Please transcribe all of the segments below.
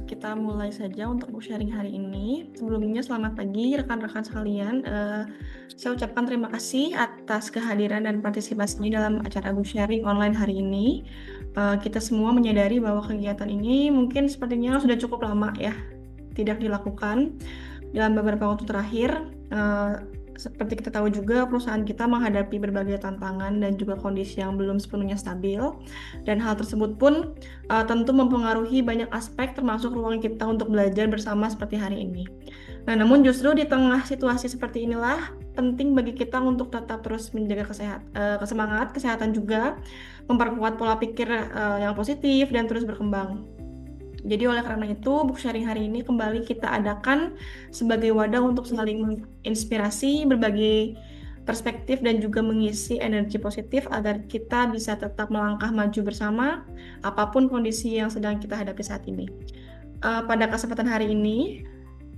kita mulai saja untuk sharing hari ini. Sebelumnya selamat pagi rekan-rekan sekalian. Saya ucapkan terima kasih atas kehadiran dan partisipasinya dalam acara sharing online hari ini. Kita semua menyadari bahwa kegiatan ini mungkin sepertinya sudah cukup lama ya tidak dilakukan dalam beberapa waktu terakhir. Seperti kita tahu juga, perusahaan kita menghadapi berbagai tantangan dan juga kondisi yang belum sepenuhnya stabil. Dan hal tersebut pun tentu mempengaruhi banyak aspek, termasuk ruang kita untuk belajar bersama seperti hari ini. Nah, namun justru di tengah situasi seperti inilah, penting bagi kita untuk tetap terus menjaga kesemangat, kesehatan juga, memperkuat pola pikir yang positif, dan terus berkembang. Jadi oleh karena itu, book sharing hari ini kembali kita adakan sebagai wadah untuk saling menginspirasi, berbagi perspektif, dan juga mengisi energi positif agar kita bisa tetap melangkah maju bersama apapun kondisi yang sedang kita hadapi saat ini. Pada kesempatan hari ini,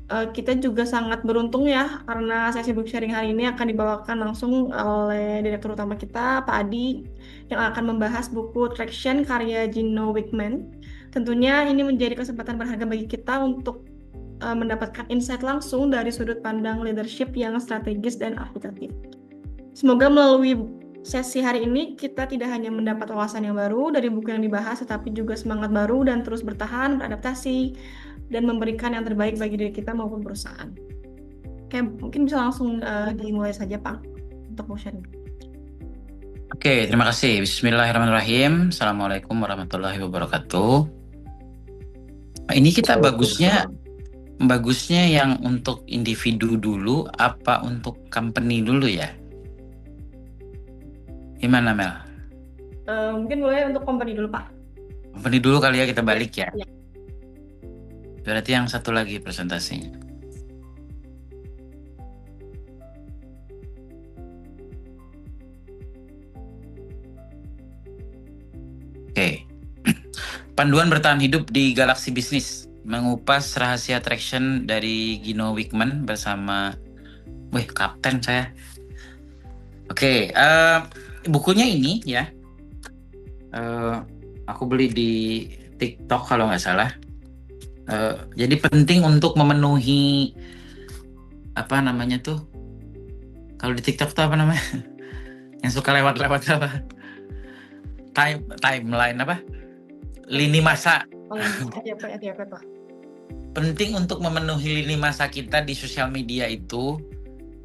kita juga sangat beruntung ya, karena sesi book sharing hari ini akan dibawakan langsung oleh Direktur Utama kita, Pak Adi, yang akan membahas buku Traction karya Gino Wickman. Tentunya ini menjadi kesempatan berharga bagi kita untuk mendapatkan insight langsung dari sudut pandang leadership yang strategis dan aplikatif. Semoga melalui sesi hari ini kita tidak hanya mendapat wawasan yang baru dari buku yang dibahas, tetapi juga semangat baru dan terus bertahan, beradaptasi, dan memberikan yang terbaik bagi diri kita maupun perusahaan. Oke, mungkin bisa langsung dimulai saja Pak untuk sharing. Oke, terima kasih. Bismillahirrahmanirrahim. Assalamualaikum warahmatullahi wabarakatuh. Ini kita bagusnya yang untuk individu dulu apa untuk company dulu ya? Gimana Mel? Mungkin boleh untuk company dulu Pak. Company dulu kali ya, kita balik ya. Ya. Berarti yang satu lagi presentasinya. Oke. Panduan bertahan hidup di galaksi bisnis, mengupas rahasia traction dari Gino Wickman bersama kapten saya. Oke, bukunya ini ya, aku beli di TikTok kalau nggak salah. Jadi penting untuk memenuhi apa namanya tuh? Kalau di TikTok tuh apa namanya? Yang suka lewat-lewat apa? Timeline apa? Lini masa. Pak. Penting untuk memenuhi lini masa kita di sosial media itu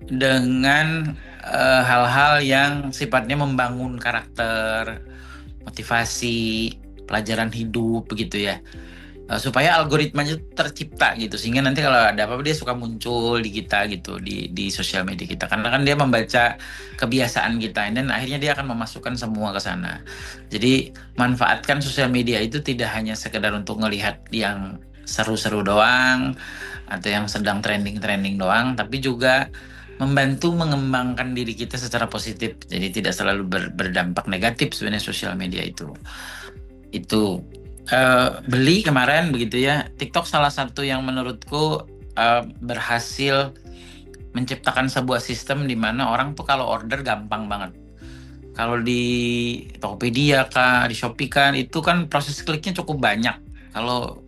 dengan hal-hal yang sifatnya membangun karakter, motivasi, pelajaran hidup begitu ya. Supaya algoritmanya tercipta gitu, sehingga nanti kalau ada apa-apa dia suka muncul di kita gitu, di sosial media kita, karena kan dia membaca kebiasaan kita dan akhirnya dia akan memasukkan semua ke sana. Jadi manfaatkan sosial media itu tidak hanya sekedar untuk ngelihat yang seru-seru doang atau yang sedang trending doang, tapi juga membantu mengembangkan diri kita secara positif. Jadi tidak selalu berdampak negatif sebenarnya sosial media itu. Beli kemarin begitu ya. TikTok salah satu yang menurutku berhasil menciptakan sebuah sistem di mana orang tuh kalau order gampang banget. Kalau di Tokopedia kah, di Shopee kan, itu kan proses kliknya cukup banyak. Kalau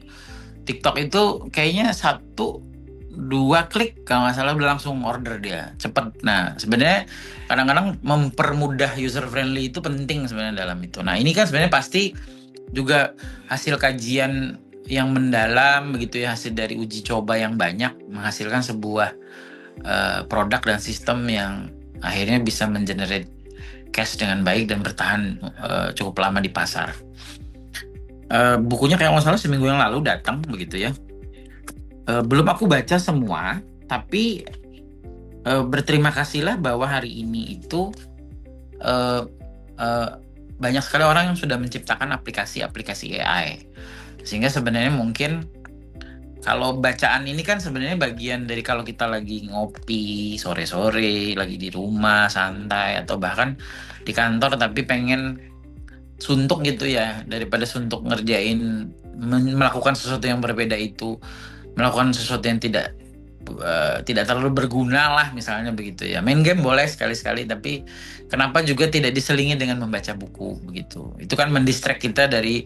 TikTok itu kayaknya 1-2 klik kalau nggak salah udah langsung order dia, cepet. Nah sebenarnya kadang-kadang mempermudah user friendly itu penting sebenarnya dalam itu. Nah ini kan sebenarnya pasti juga hasil kajian yang mendalam begitu ya, hasil dari uji coba yang banyak menghasilkan sebuah produk dan sistem yang akhirnya bisa mengenerate cash dengan baik dan bertahan cukup lama di pasar. Bukunya kayak nggak salah seminggu yang lalu datang begitu ya. Belum aku baca semua, tapi berterima kasihlah bahwa hari ini itu banyak sekali orang yang sudah menciptakan aplikasi-aplikasi AI. Sehingga sebenarnya mungkin kalau bacaan ini kan sebenarnya bagian dari kalau kita lagi ngopi sore-sore, lagi di rumah santai atau bahkan di kantor tapi pengen suntuk gitu ya, daripada suntuk ngerjain melakukan sesuatu yang berbeda itu, melakukan sesuatu yang tidak terlalu berguna lah misalnya begitu ya. Main game boleh sekali-sekali, tapi kenapa juga tidak diselingi dengan membaca buku begitu. Itu kan mendistract kita dari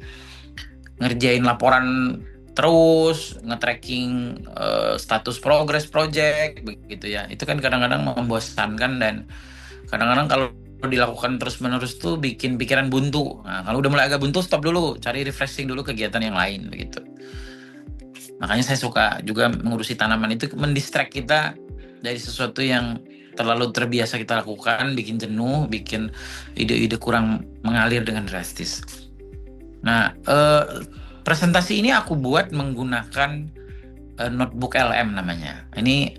ngerjain laporan terus, nge-tracking status progress project begitu ya. Itu kan kadang-kadang membosankan dan kadang-kadang kalau dilakukan terus-menerus tuh bikin pikiran buntu. Nah, kalau udah mulai agak buntu, stop dulu, cari refreshing dulu kegiatan yang lain begitu. Makanya saya suka juga mengurusi tanaman, itu mendistract kita dari sesuatu yang terlalu terbiasa kita lakukan, bikin jenuh, bikin ide-ide kurang mengalir dengan drastis. Nah, presentasi ini aku buat menggunakan notebook LM namanya. Ini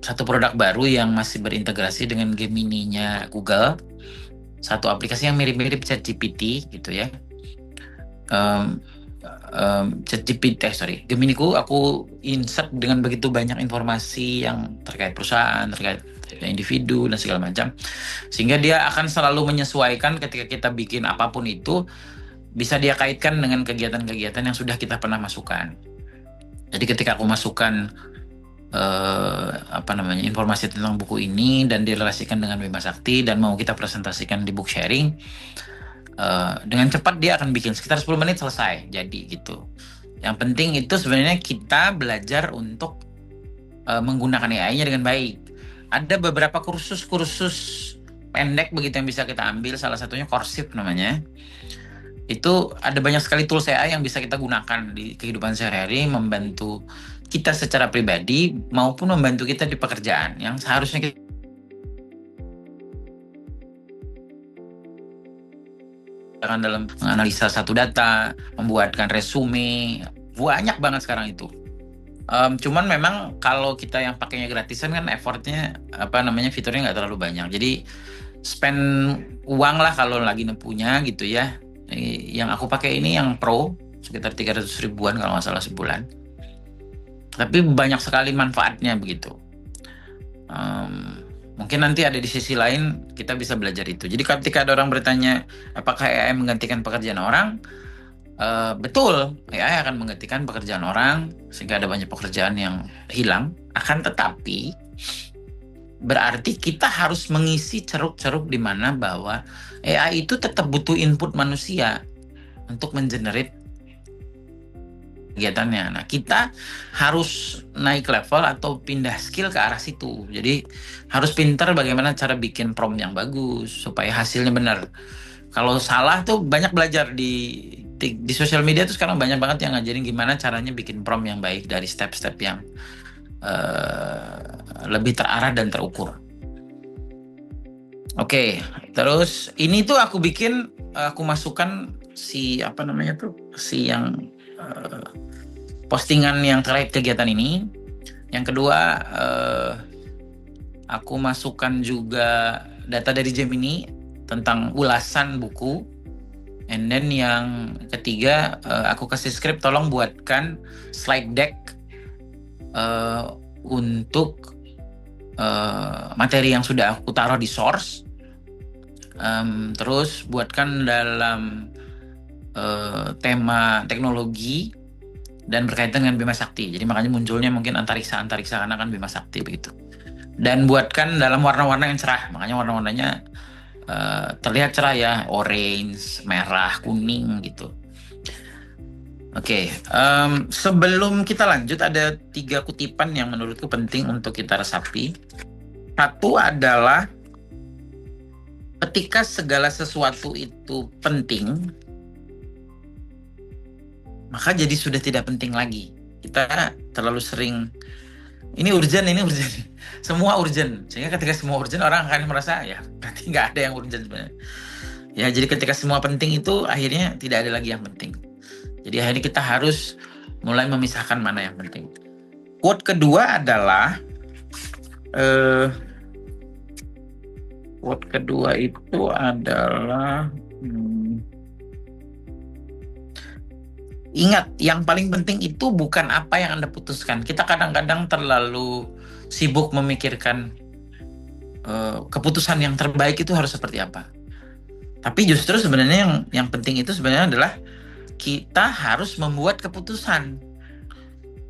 satu produk baru yang masih berintegrasi dengan Gemini-nya Google. Satu aplikasi yang mirip-mirip ChatGPT gitu ya. Gemini-ku aku insert dengan begitu banyak informasi yang terkait perusahaan, terkait individu dan segala macam, sehingga dia akan selalu menyesuaikan ketika kita bikin apapun itu, bisa dia kaitkan dengan kegiatan-kegiatan yang sudah kita pernah masukkan. Jadi ketika aku masukkan informasi tentang buku ini dan direlasikan dengan Bima Sakti dan mau kita presentasikan di book sharing, dengan cepat dia akan bikin sekitar 10 menit selesai jadi gitu. Yang penting itu sebenarnya kita belajar untuk menggunakan AI-nya dengan baik. Ada beberapa kursus pendek begitu yang bisa kita ambil, salah satunya Coursive namanya. Itu ada banyak sekali tools AI yang bisa kita gunakan di kehidupan sehari-hari, membantu kita secara pribadi maupun membantu kita di pekerjaan yang seharusnya kita dalam menganalisa satu data, membuatkan resume, banyak banget sekarang itu. Cuman memang kalau kita yang pakainya gratisan kan effortnya fiturnya nggak terlalu banyak. Jadi spend uang lah kalau lagi punya gitu ya. Yang aku pakai ini yang pro sekitar 300 ribuan kalau nggak salah sebulan. Tapi banyak sekali manfaatnya begitu. Mungkin nanti ada di sisi lain kita bisa belajar itu. Jadi ketika ada orang bertanya apakah AI menggantikan pekerjaan orang, betul, AI akan menggantikan pekerjaan orang sehingga ada banyak pekerjaan yang hilang. Akan tetapi berarti kita harus mengisi ceruk-ceruk di mana bahwa AI itu tetap butuh input manusia untuk mengenerate kegiatannya. Nah, kita harus naik level atau pindah skill ke arah situ. Jadi harus pintar bagaimana cara bikin prompt yang bagus supaya hasilnya benar. Kalau salah tuh banyak belajar di sosial media tuh sekarang banyak banget yang ngajarin gimana caranya bikin prompt yang baik dari step-step yang lebih terarah dan terukur. Oke, terus ini tuh aku bikin, aku masukkan si yang postingan yang terkait kegiatan ini. Yang kedua, aku masukkan juga data dari Gemini tentang ulasan buku. And then yang ketiga, aku kasih script tolong buatkan slide deck untuk materi yang sudah aku taruh di source. Terus buatkan dalam tema teknologi dan berkaitan dengan Bima Sakti. Jadi makanya munculnya mungkin antariksa karena kan Bima Sakti begitu. Dan buatkan dalam warna-warna yang cerah. Makanya warna-warnanya terlihat cerah ya, orange, merah, kuning gitu. Oke, sebelum kita lanjut ada 3 kutipan yang menurutku penting untuk kita resapi. Satu adalah ketika segala sesuatu itu penting, maka jadi sudah tidak penting lagi. Kita terlalu sering ini urgent, semua urgent. Sehingga ketika semua urgent orang akan merasa ya berarti nggak ada yang urgent sebenarnya. Ya jadi ketika semua penting itu akhirnya tidak ada lagi yang penting. Jadi akhirnya kita harus mulai memisahkan mana yang penting. Quote kedua adalah ingat, yang paling penting itu bukan apa yang Anda putuskan. Kita kadang-kadang terlalu sibuk memikirkan keputusan yang terbaik itu harus seperti apa. Tapi justru sebenarnya yang penting itu sebenarnya adalah kita harus membuat keputusan.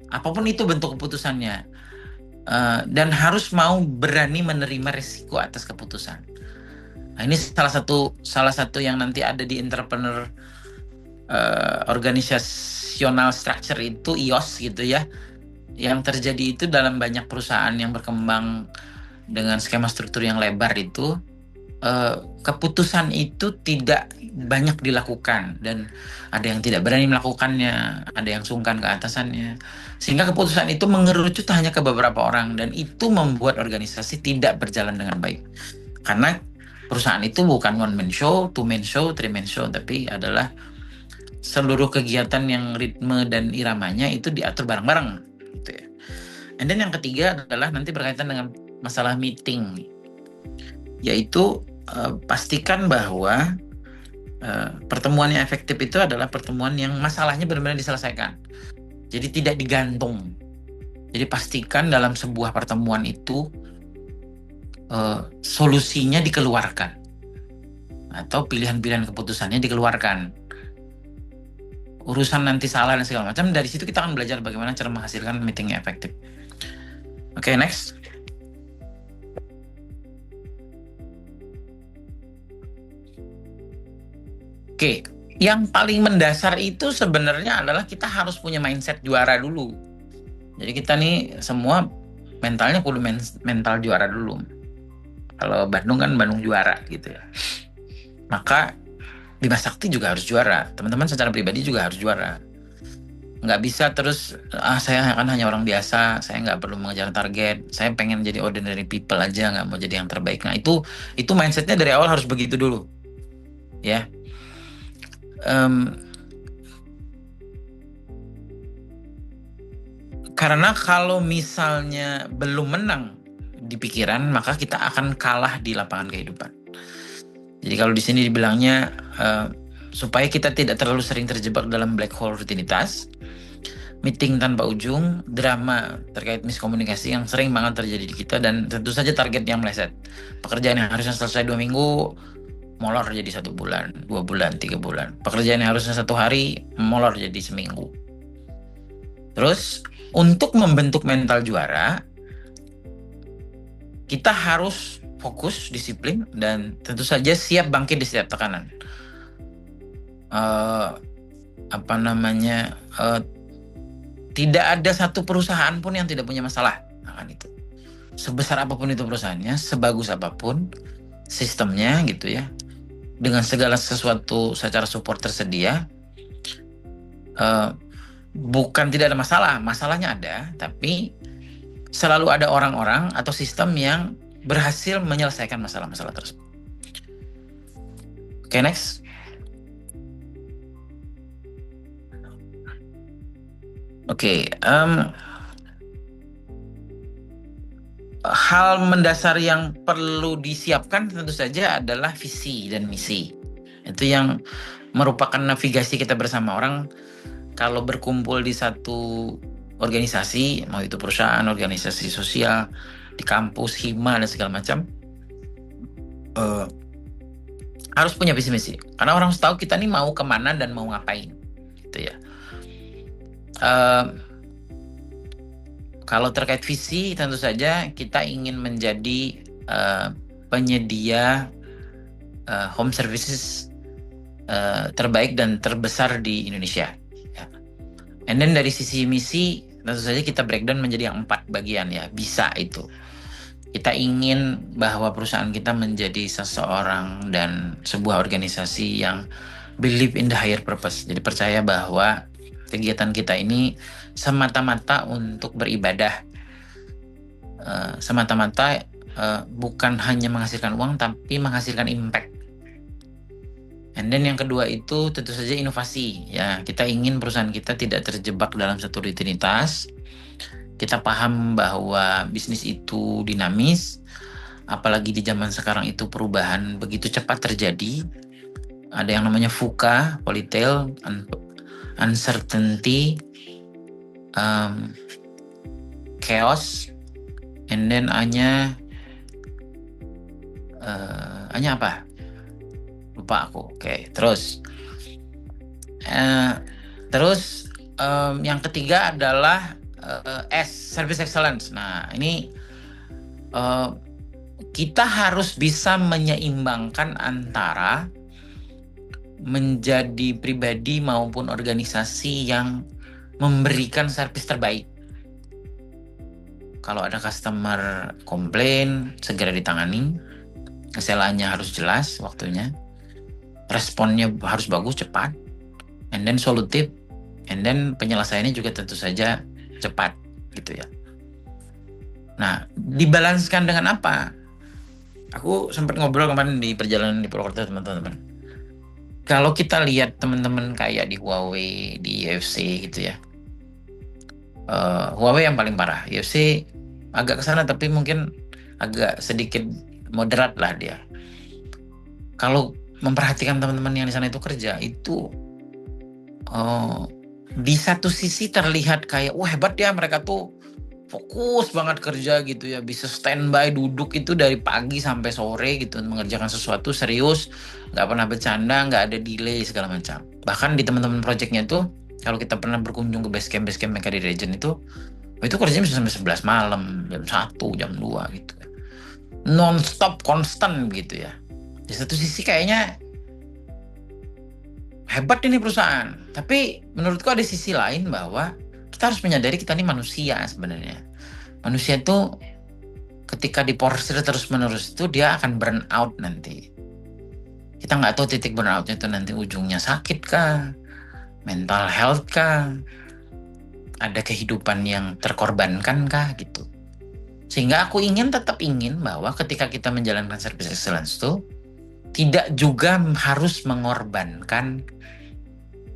Apapun itu bentuk keputusannya. Dan harus mau berani menerima risiko atas keputusan. Nah, ini salah satu yang nanti ada di entrepreneur organisasi organizational structure itu IOS gitu ya, yang terjadi itu dalam banyak perusahaan yang berkembang dengan skema struktur yang lebar itu, keputusan itu tidak banyak dilakukan dan ada yang tidak berani melakukannya, ada yang sungkan ke atasannya, sehingga keputusan itu mengerucut hanya ke beberapa orang dan itu membuat organisasi tidak berjalan dengan baik. Karena perusahaan itu bukan one man show, two man show, three man show, tapi adalah seluruh kegiatan yang ritme dan iramanya itu diatur bareng-bareng gitu ya. And then yang ketiga adalah nanti berkaitan dengan masalah meeting, yaitu pastikan bahwa pertemuan yang efektif itu adalah pertemuan yang masalahnya benar-benar diselesaikan. Jadi tidak digantung. Jadi pastikan dalam sebuah pertemuan itu solusinya dikeluarkan atau pilihan-pilihan keputusannya dikeluarkan. Urusan nanti salah dan segala macam, dari situ kita akan belajar bagaimana cara menghasilkan meeting yang efektif. Oke, next. Oke, yang paling mendasar itu sebenarnya adalah kita harus punya mindset juara dulu. Jadi kita nih semua mentalnya kudu mental juara dulu. Kalau Bandung kan Bandung juara gitu ya. Maka Bima Sakti juga harus juara. Teman-teman secara pribadi juga harus juara. Nggak bisa terus, saya kan hanya orang biasa, saya nggak perlu mengejar target, saya pengen jadi ordinary people aja, nggak mau jadi yang terbaik. Nah itu mindsetnya dari awal harus begitu dulu. Ya. Karena kalau misalnya belum menang di pikiran, maka kita akan kalah di lapangan kehidupan. Jadi kalau di sini dibilangnya supaya kita tidak terlalu sering terjebak dalam black hole rutinitas, meeting tanpa ujung, drama terkait miskomunikasi yang sering banget terjadi di kita, dan tentu saja target yang meleset. Pekerjaan yang harusnya selesai 2 minggu molor jadi 1 bulan, 2 bulan, 3 bulan. Pekerjaan yang harusnya 1 hari molor jadi seminggu. Terus untuk membentuk mental juara, kita harus fokus, disiplin, dan tentu saja siap bangkit di setiap tekanan. Tidak ada satu perusahaan pun yang tidak punya masalah akan itu. Sebesar apapun itu perusahaannya, sebagus apapun sistemnya gitu ya, dengan segala sesuatu secara support tersedia, bukan tidak ada masalah, masalahnya ada, tapi selalu ada orang-orang atau sistem yang berhasil menyelesaikan masalah-masalah tersebut. Oke, next. Oke, hal mendasar yang perlu disiapkan tentu saja adalah visi dan misi. Itu yang merupakan navigasi kita bersama. Orang kalau berkumpul di satu organisasi, mau itu perusahaan, organisasi sosial, di kampus, hima, dan segala macam, harus punya visi misi. Karena orang harus tahu kita nih mau kemana dan mau ngapain, gitu ya. Kalau terkait visi, tentu saja kita ingin menjadi penyedia home services terbaik dan terbesar di Indonesia. Ya. And then dari sisi misi, tentu saja kita breakdown menjadi yang 4 bagian ya. Bisa itu. Kita ingin bahwa perusahaan kita menjadi seseorang dan sebuah organisasi yang believe in the higher purpose. Jadi percaya bahwa kegiatan kita ini semata-mata untuk beribadah, semata-mata bukan hanya menghasilkan uang tapi menghasilkan impact. And then yang kedua itu tentu saja inovasi ya. Kita ingin perusahaan kita tidak terjebak dalam satu rutinitas. Kita paham bahwa bisnis itu dinamis, apalagi di zaman sekarang itu perubahan begitu cepat terjadi. Ada yang namanya VUCA, volatile, uncertainty, chaos, and then A-nya apa? Lupa aku. Oke, terus yang ketiga adalah service excellence. Nah, ini kita harus bisa menyeimbangkan antara menjadi pribadi maupun organisasi yang memberikan servis terbaik. Kalau ada customer komplain, segera ditangani. SLA-nya harus jelas waktunya. Responnya harus bagus, cepat. And then solutif. And then penyelesaiannya juga tentu saja cepat gitu ya. Nah, dibalanskan dengan apa? Aku sempat ngobrol kemarin di perjalanan di Purwokerto teman-teman. Kalau kita lihat teman-teman kayak di Huawei, di UFC gitu ya. Huawei yang paling parah. UFC agak kesana tapi mungkin agak sedikit moderat lah dia. Kalau memperhatikan teman-teman yang di sana itu kerja, itu di satu sisi terlihat kayak wah hebat ya, mereka tuh fokus banget kerja gitu ya, bisa standby duduk itu dari pagi sampai sore gitu mengerjakan sesuatu serius, nggak pernah bercanda, nggak ada delay segala macam. Bahkan di teman-teman projectnya tuh kalau kita pernah berkunjung ke base camp mereka di region itu kerjanya bisa sampai 11 malam, jam 1, jam 2 gitu. Non-stop, konstan gitu ya. Di satu sisi kayaknya hebat ini perusahaan. Tapi menurutku ada sisi lain bahwa kita harus menyadari kita ini manusia sebenarnya. Manusia itu ketika diporsir terus-menerus itu dia akan burn out nanti. Kita nggak tahu titik burn out-nya itu nanti ujungnya sakit kah, mental health kah, ada kehidupan yang terkorbankan kah gitu. Sehingga aku tetap ingin bahwa ketika kita menjalankan service excellence itu tidak juga harus mengorbankan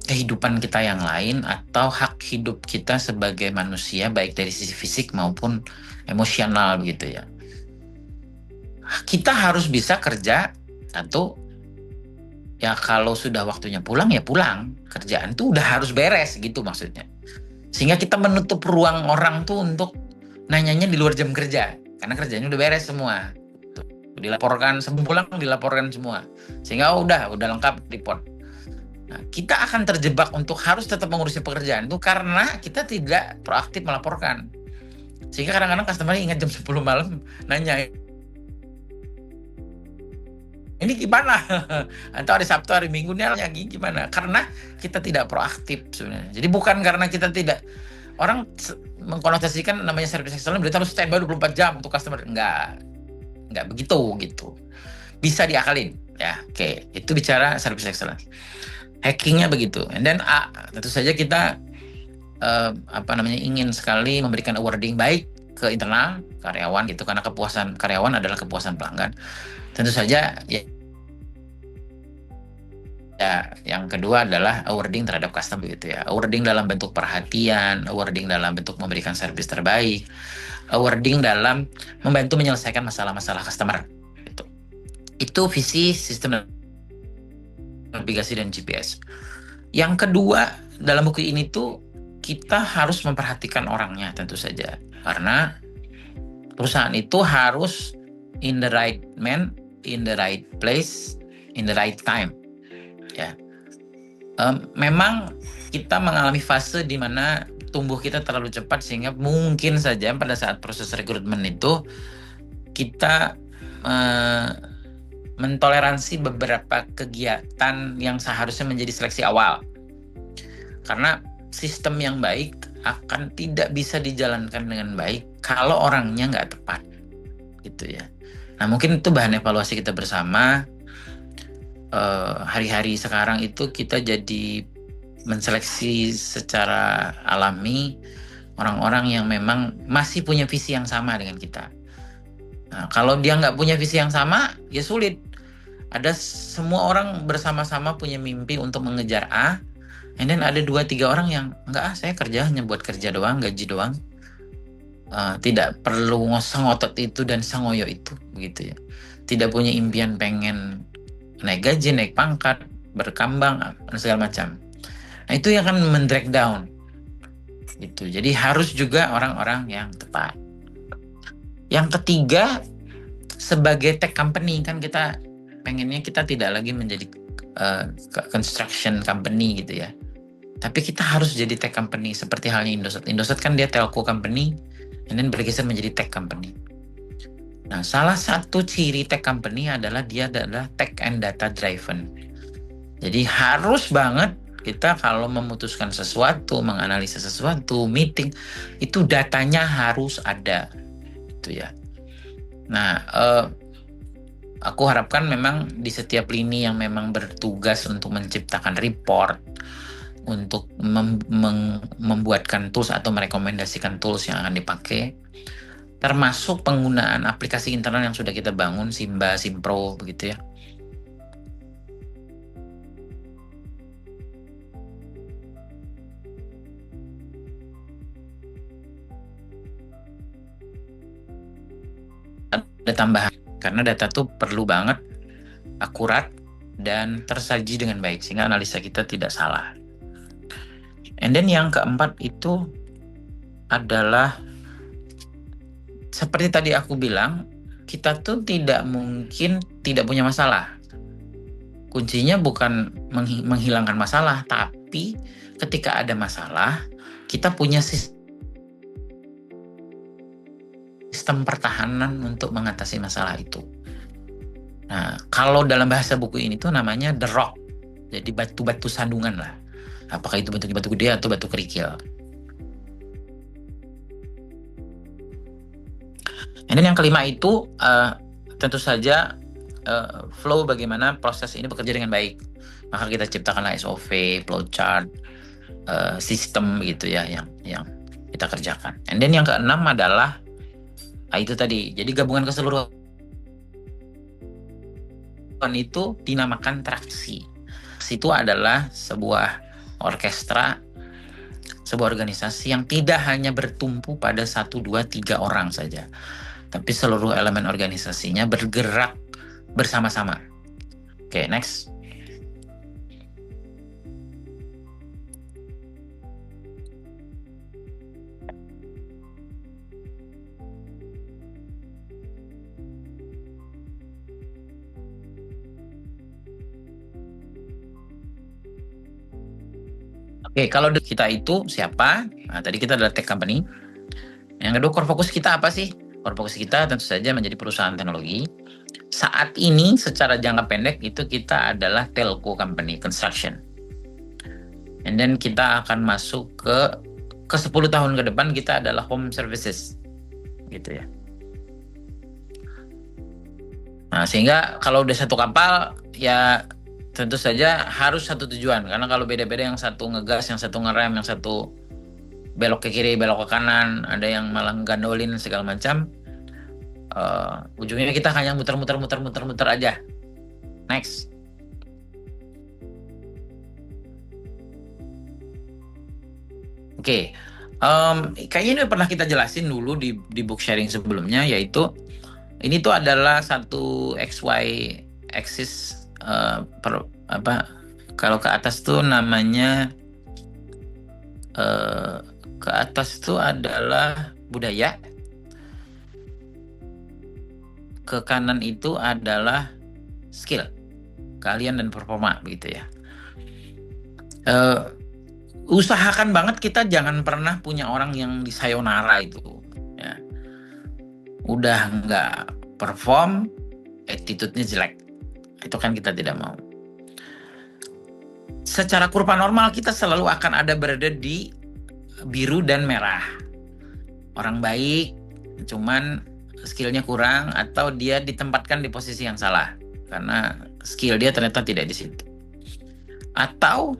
kehidupan kita yang lain atau hak hidup kita sebagai manusia baik dari sisi fisik maupun emosional gitu ya. Kita harus bisa kerja satu, ya kalau sudah waktunya pulang ya pulang, kerjaan tuh udah harus beres gitu maksudnya. Sehingga kita menutup ruang orang tuh untuk nanyanya di luar jam kerja karena kerjanya udah beres semua. Dilaporkan sebelum pulang, dilaporkan semua. Sehingga udah lengkap report. Nah, kita akan terjebak untuk harus tetap mengurusi pekerjaan itu karena kita tidak proaktif melaporkan. Sehingga kadang-kadang customer ingat jam 10 malam nanya, ini gimana? Atau hari Sabtu, hari Minggu nanya gimana? Karena kita tidak proaktif sebenarnya. Jadi bukan karena kita tidak, orang mengkonotasikan namanya service excellence berarti harus standby 24 jam untuk customer. Enggak begitu gitu. Bisa diakalin ya. Oke, itu bicara service excellence. Hackingnya begitu. And then tentu saja kita ingin sekali memberikan awarding baik ke internal karyawan gitu, karena kepuasan karyawan adalah kepuasan pelanggan. Tentu saja ya yang kedua adalah awarding terhadap customer gitu ya. Awarding dalam bentuk perhatian, awarding dalam bentuk memberikan servis terbaik, awarding dalam membantu menyelesaikan masalah-masalah customer gitu. Itu visi sistem navigasi dan GPS. Yang kedua dalam buku ini tuh kita harus memperhatikan orangnya tentu saja, karena perusahaan itu harus in the right man, in the right place, in the right time. Ya, memang kita mengalami fase di mana tumbuh kita terlalu cepat sehingga mungkin saja pada saat proses rekrutmen itu kita mentoleransi beberapa kegiatan yang seharusnya menjadi seleksi awal. Karena sistem yang baik akan tidak bisa dijalankan dengan baik kalau orangnya nggak tepat, gitu ya. Nah mungkin itu bahan evaluasi kita bersama. Hari-hari sekarang itu kita jadi menseleksi secara alami orang-orang yang memang masih punya visi yang sama dengan kita. Nah, kalau dia nggak punya visi yang sama, ya sulit. Ada semua orang bersama-sama punya mimpi untuk mengejar A, and then ada 2-3 orang yang enggak, saya kerja hanya buat kerja doang, gaji doang, tidak perlu ngosong otot itu dan sangoyo itu, begitu ya. Tidak punya impian pengen naik gaji, naik pangkat, berkembang, segala macam. Nah itu yang akan mendrag down, gitu. Jadi harus juga orang-orang yang tepat. Yang ketiga, sebagai tech company kan kita pengennya kita tidak lagi menjadi construction company gitu ya. Tapi kita harus jadi tech company seperti halnya Indosat. Indosat kan dia telco company, and then bergeser menjadi tech company. Nah, salah satu ciri tech company adalah dia adalah tech and data driven. Jadi harus banget kita kalau memutuskan sesuatu, menganalisa sesuatu, meeting, itu datanya harus ada, gitu ya. Nah, aku harapkan memang di setiap lini yang memang bertugas untuk menciptakan report, untuk membuatkan tools atau merekomendasikan tools yang akan dipakai, termasuk penggunaan aplikasi internal yang sudah kita bangun, Simba, Simpro, begitu ya. Ada tambahan, karena data tuh perlu banget akurat dan tersaji dengan baik, sehingga analisa kita tidak salah. And then yang keempat itu adalah, seperti tadi aku bilang, kita tuh tidak mungkin tidak punya masalah. Kuncinya bukan menghilangkan masalah, tapi ketika ada masalah, kita punya sistem pertahanan untuk mengatasi masalah itu. Nah, kalau dalam bahasa buku ini tuh namanya the rock. Jadi batu-batu sandungan lah. Apakah itu bentuknya batu gede atau batu kerikil. Dan yang kelima itu tentu saja flow, bagaimana proses ini bekerja dengan baik. Maka kita ciptakanlah SOV, flowchart, sistem gitu ya yang kita kerjakan. And then yang keenam adalah itu tadi. Jadi gabungan keseluruhan itu dinamakan traksi. Itu adalah sebuah orkestra, sebuah organisasi yang tidak hanya bertumpu pada 1, 2, 3 orang saja, tapi seluruh elemen organisasinya bergerak bersama-sama. Oke, next. Oke, kalau kita itu siapa? Nah, tadi kita adalah tech company. Yang kedua, core fokus kita apa sih? Core fokus kita tentu saja menjadi perusahaan teknologi. Saat ini secara jangka pendek itu kita adalah telco company, construction. And then kita akan masuk ke 10 tahun ke depan kita adalah home services. Gitu ya. Nah, sehingga kalau udah satu kapal ya tentu saja harus satu tujuan, karena kalau beda-beda, yang satu ngegas, yang satu ngerem, yang satu belok ke kiri, belok ke kanan, ada yang malah gandolin segala macam, ujungnya kita hanya muter aja. Next. Oke, kayaknya ini pernah kita jelasin dulu di book sharing sebelumnya, yaitu ini tuh adalah satu XY axis. Kalau ke atas tuh namanya ke atas tuh adalah budaya, ke kanan itu adalah skill, keahlian dan performa, begitu ya. Usahakan banget kita jangan pernah punya orang yang di sayonara itu ya. Udah nggak perform, attitude-nya jelek, itu kan kita tidak mau. Secara kurva normal kita selalu akan ada berada di biru dan merah. Orang baik cuman skillnya kurang, atau dia ditempatkan di posisi yang salah karena skill dia ternyata tidak di situ. Atau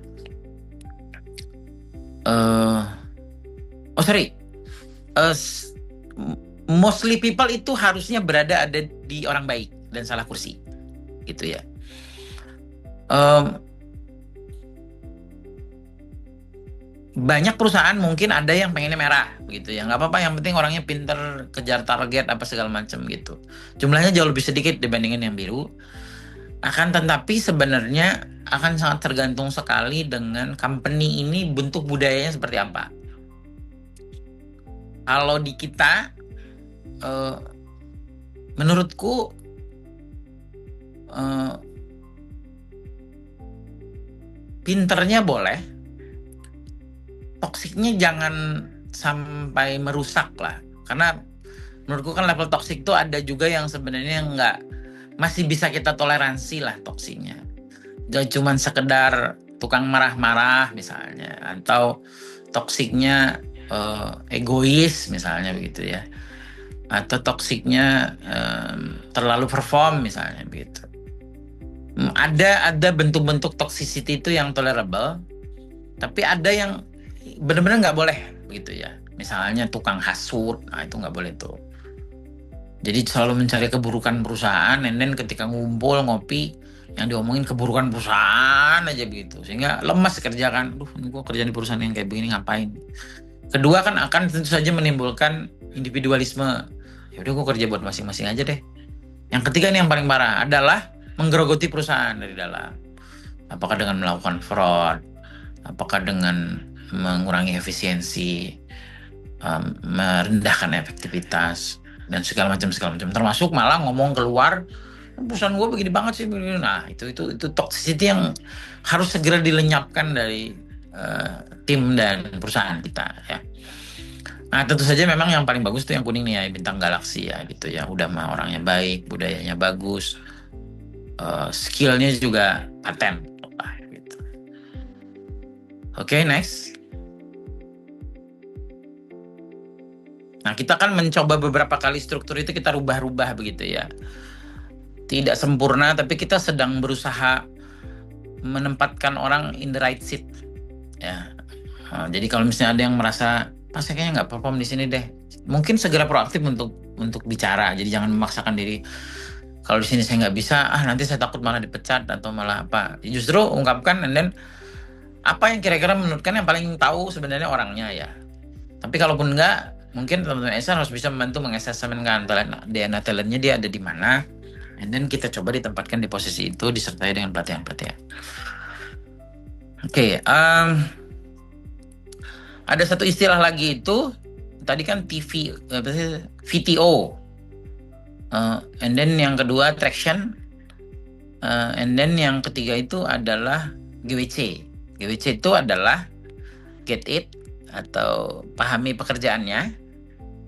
mostly people itu harusnya ada di orang baik dan salah kursi, gitu ya. Banyak perusahaan mungkin ada yang pengennya merah, begitu ya. Nggak apa-apa, yang penting orangnya pinter, kejar target apa segala macam gitu. Jumlahnya jauh lebih sedikit dibandingin yang biru. Akan tetapi sebenarnya akan sangat tergantung sekali dengan company ini bentuk budayanya seperti apa. Kalau di kita, menurutku pinternya boleh, toksiknya jangan sampai merusak lah. Karena menurutku kan level toksik itu ada juga yang sebenarnya masih bisa kita toleransi lah toksiknya. gak cuman sekedar tukang marah-marah misalnya, atau toksiknya egois misalnya begitu ya, atau toksiknya terlalu perform misalnya begitu. Ada bentuk-bentuk toxicity itu yang tolerable, tapi ada yang benar-benar nggak boleh begitu ya. Misalnya tukang hasut, nah itu nggak boleh tuh. Jadi selalu mencari keburukan perusahaan, and then ketika ngumpul ngopi, yang diomongin keburukan perusahaan aja begitu, sehingga lemas kerja kan. Duh, ini gua kerja di perusahaan yang kayak begini ngapain? Kedua kan akan tentu saja menimbulkan individualisme. Ya udah, gua kerja buat masing-masing aja deh. Yang ketiga nih yang paling parah adalah menggerogoti perusahaan dari dalam. Apakah dengan melakukan fraud, apakah dengan mengurangi efisiensi, merendahkan efektivitas, dan segala macam. Termasuk malah ngomong keluar, perusahaan gue begini banget sih. Nah, itu toxicity yang harus segera dilenyapkan dari tim dan perusahaan kita ya. Nah, tentu saja memang yang paling bagus tuh yang kuning nih ya, bintang galaksi ya gitu ya. Udah mah orangnya baik, budayanya bagus, skillnya juga paten gitu. Oke, next. Nah, kita kan mencoba beberapa kali struktur itu kita rubah-rubah begitu ya. Tidak sempurna, tapi kita sedang berusaha menempatkan orang in the right seat ya. Nah, jadi kalau misalnya ada yang merasa saya kayaknya nggak perform di sini deh, mungkin segera proaktif untuk bicara. Jadi jangan memaksakan diri. Kalau di sini saya nggak bisa, nanti saya takut malah dipecat atau malah apa. Justru ungkapkan, and then apa yang kira-kira menurut kalian yang paling tahu sebenarnya orangnya ya. Tapi kalaupun enggak, mungkin teman-teman HR harus bisa membantu mengassessmentkan DNA talentnya dia ada di mana, and then kita coba ditempatkan di posisi itu disertai dengan pelatihan-pelatihan. Oke, ada satu istilah lagi itu tadi kan VTO, and then yang kedua traction, and then yang ketiga itu adalah GWC. GWC itu adalah get it atau pahami pekerjaannya.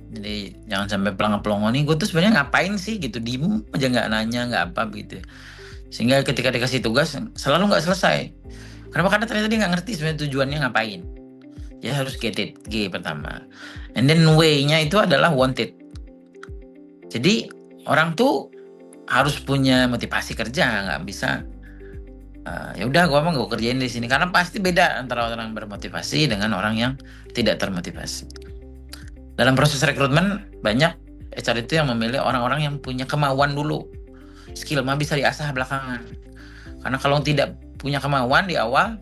Jadi jangan sampai pelongo-pelongo nih, gue tuh sebenarnya ngapain sih gitu, diem aja nggak nanya nggak apa begitu. Sehingga ketika dikasih tugas selalu nggak selesai. Kenapa? Karena ternyata dia nggak ngerti sebenarnya tujuannya ngapain. Ya harus get it, G pertama. And then way-nya itu adalah wanted. Jadi orang tuh harus punya motivasi kerja, nggak bisa ya udah gue mah gue kerjain di sini, karena pasti beda antara orang bermotivasi dengan orang yang tidak termotivasi. Dalam proses rekrutmen banyak HR itu yang memilih orang-orang yang punya kemauan dulu. Skill mah bisa diasah belakangan. Karena kalau tidak punya kemauan di awal,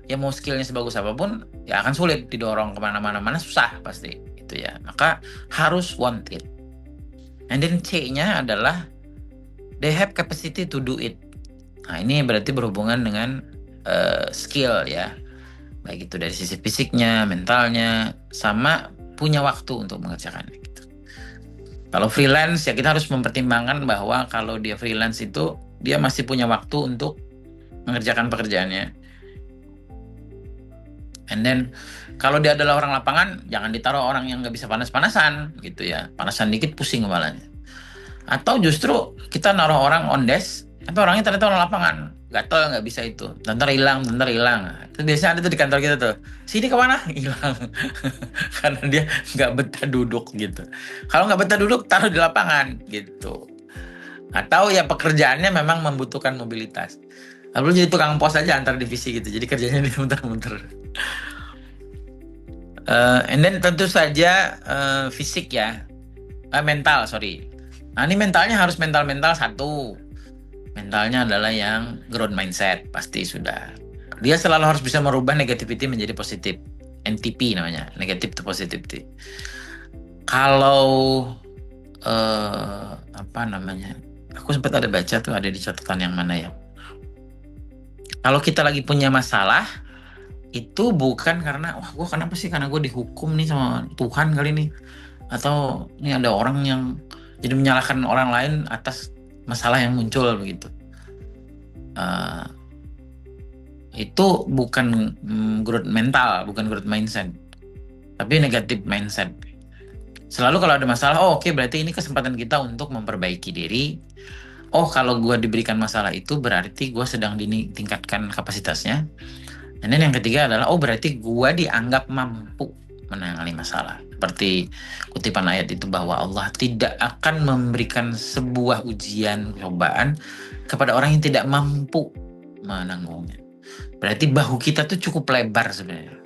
ya mau skillnya sebagus apapun, ya akan sulit didorong kemana-mana, susah pasti itu ya. Maka harus wanted. And then C-nya adalah they have capacity to do it. Nah, ini berarti berhubungan dengan skill ya, baik itu dari sisi fisiknya, mentalnya, sama punya waktu untuk mengerjakannya gitu. Kalau freelance ya kita harus mempertimbangkan bahwa kalau dia freelance itu dia masih punya waktu untuk mengerjakan pekerjaannya. And then kalau dia adalah orang lapangan, jangan ditaruh orang yang nggak bisa panas-panasan gitu ya. Panasan dikit pusing kepalanya. Atau justru kita naruh orang on desk, tapi orangnya ternyata orang lapangan, gatel nggak bisa itu, bentar hilang. Itu biasanya ada tuh di kantor kita tuh, sini kemana? Hilang. Karena dia nggak betah duduk gitu. Kalau nggak betah duduk, taruh di lapangan gitu. Atau ya pekerjaannya memang membutuhkan mobilitas. Lalu jadi tukang pos aja antar divisi gitu, jadi kerjanya dia muter-muter. And then tentu saja fisik ya, mental sorry. Nah ini mentalnya harus mental satu. Mentalnya adalah yang growth mindset, pasti sudah. Dia selalu harus bisa merubah negativity menjadi positif. NTP namanya, negative to positivity. Kalau apa namanya? Aku sempat ada baca tuh, ada di catatan yang mana ya. Kalau kita lagi punya masalah, itu bukan karena gue kenapa sih, karena gue dihukum nih sama Tuhan kali ini, atau ini ada orang yang jadi menyalahkan orang lain atas masalah yang muncul begitu. Itu bukan growth mental, bukan growth mindset, tapi negative mindset. Selalu kalau ada masalah, oke, berarti ini kesempatan kita untuk memperbaiki diri, oh kalau gue diberikan masalah itu berarti gue sedang ditingkatkan kapasitasnya. Dan yang ketiga adalah, oh berarti gue dianggap mampu menangani masalah. Seperti kutipan ayat itu bahwa Allah tidak akan memberikan sebuah ujian, cobaan kepada orang yang tidak mampu menanggungnya. Berarti bahu kita tuh cukup lebar sebenarnya.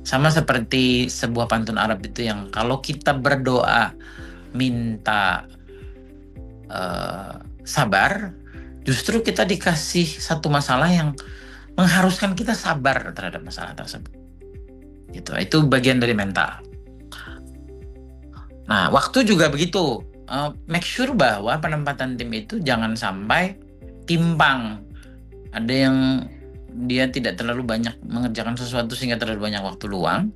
Sama seperti sebuah pantun Arab itu yang kalau kita berdoa minta sabar, justru kita dikasih satu masalah yang mengharuskan kita sabar terhadap masalah tersebut. Gitu. Itu bagian dari mental. Nah, waktu juga begitu. Make sure bahwa penempatan tim itu jangan sampai timpang. Ada yang dia tidak terlalu banyak mengerjakan sesuatu sehingga terlalu banyak waktu luang,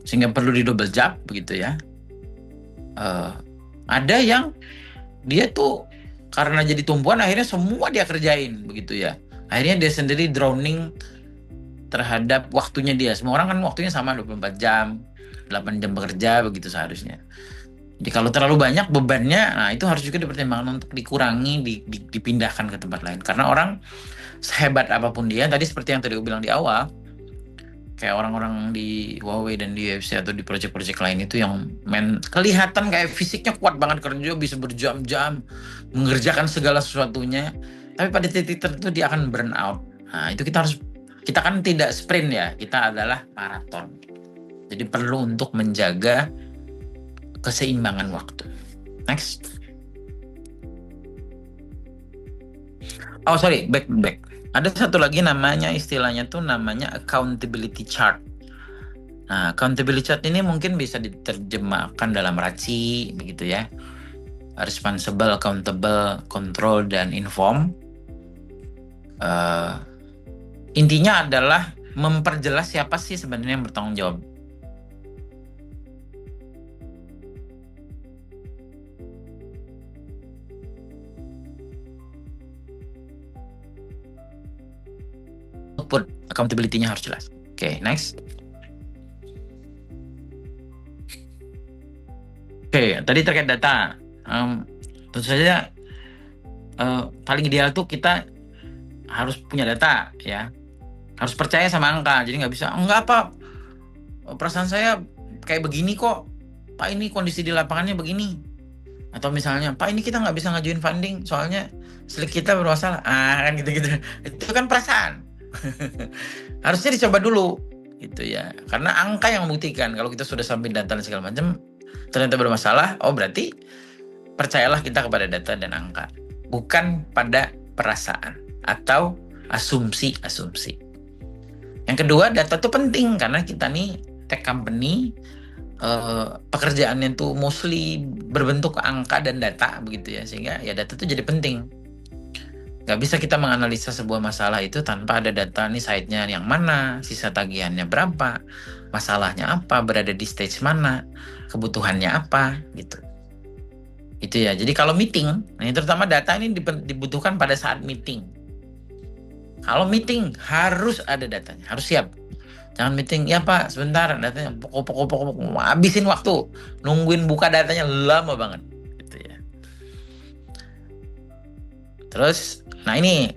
sehingga perlu di double job begitu ya. Ada yang dia tuh karena jadi tumpuan akhirnya semua dia kerjain begitu ya. Akhirnya dia sendiri drowning terhadap waktunya dia. Semua orang kan waktunya sama 24 jam, 8 jam bekerja begitu seharusnya. Jadi kalau terlalu banyak bebannya, nah itu harus juga dipertimbangkan untuk dikurangi, dipindahkan ke tempat lain. Karena orang sehebat apapun dia, tadi seperti yang tadi gue bilang di awal, kayak orang-orang di Huawei dan di UFC atau di proyek-proyek lain itu yang kelihatan kayak fisiknya kuat banget, kerja bisa berjam-jam mengerjakan segala sesuatunya, tapi pada titik tertentu dia akan burn out. Nah itu kita kan tidak sprint ya, kita adalah maraton. Jadi perlu untuk menjaga keseimbangan waktu. Next. Oh sorry, back. Ada satu lagi namanya, istilahnya tuh namanya accountability chart. Nah, accountability chart ini mungkin bisa diterjemahkan dalam RACI begitu ya. Responsible, accountable, control, dan inform. Intinya adalah memperjelas siapa sih sebenarnya yang bertanggung jawab. Output accountability-nya harus jelas. Oke, next. Oke, tadi terkait data. Tentu saja paling ideal tuh kita harus punya data ya. Harus percaya sama angka. Jadi nggak bisa, enggak apa, perasaan saya kayak begini kok. Pak ini kondisi di lapangannya begini. Atau misalnya, Pak ini kita nggak bisa ngajuin funding soalnya slik kita bermasalah. Kan gitu-gitu. Itu kan perasaan. Harusnya dicoba dulu gitu ya. Karena angka yang membuktikan kalau kita sudah sampai data dan segala macam ternyata bermasalah, oh berarti percayalah kita kepada data dan angka, bukan pada perasaan atau asumsi-asumsi. Yang kedua, data itu penting karena kita nih tech company, pekerjaannya tuh mostly berbentuk angka dan data begitu ya, sehingga ya data itu jadi penting. Gak bisa kita menganalisa sebuah masalah itu tanpa ada data nih, site-nya yang mana, sisa tagihannya berapa, masalahnya apa, berada di stage mana, kebutuhannya apa gitu. Itu ya. Jadi kalau meeting, nah terutama data ini dibutuhkan pada saat meeting. Kalau meeting harus ada datanya, harus siap. Jangan meeting, ya Pak sebentar datanya, pokok, habisin waktu, nungguin buka datanya lama banget. Gitu ya. Terus, nah ini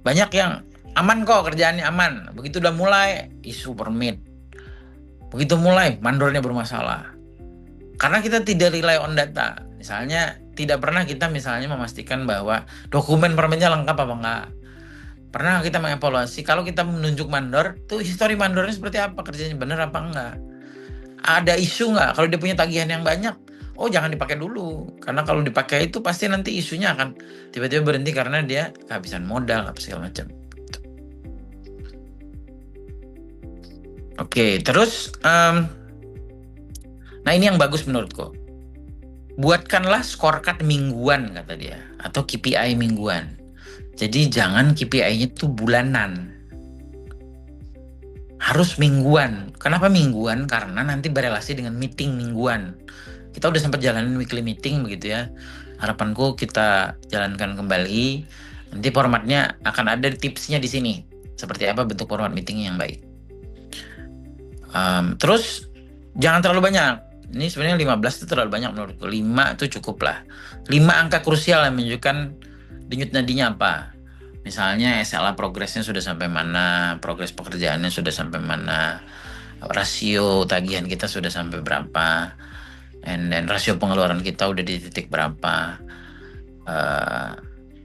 banyak yang aman kok kerjaannya aman. Begitu udah mulai isu permit, begitu mulai mandornya bermasalah. Karena kita tidak rely on data. Misalnya tidak pernah kita misalnya memastikan bahwa dokumen permitnya lengkap apa enggak. Pernah kita mengevaluasi kalau kita menunjuk mandor, tuh histori mandornya seperti apa, kerjanya benar apa enggak. Ada isu enggak? Kalau dia punya tagihan yang banyak, oh jangan dipakai dulu. Karena kalau dipakai itu pasti nanti isunya akan tiba-tiba berhenti karena dia kehabisan modal apa segala macam. Oke, terus nah ini yang bagus menurutku. Buatkanlah scorecard mingguan kata dia, atau KPI mingguan. Jadi jangan KPI-nya itu bulanan. Harus mingguan. Kenapa mingguan? Karena nanti berelasi dengan meeting mingguan. Kita udah sempat jalanin weekly meeting begitu ya. Harapanku kita jalankan kembali. Nanti formatnya akan ada tipsnya di sini. Seperti apa bentuk format meeting yang baik. Terus jangan terlalu banyak. Ini sebenarnya 15 itu terlalu banyak menurutku. 5 itu cukup lah. 5 angka krusial yang menunjukkan denyut nadinya apa. Misalnya SLA progresnya sudah sampai mana, progres pekerjaannya sudah sampai mana, rasio tagihan kita sudah sampai berapa, and then rasio pengeluaran kita udah di titik berapa.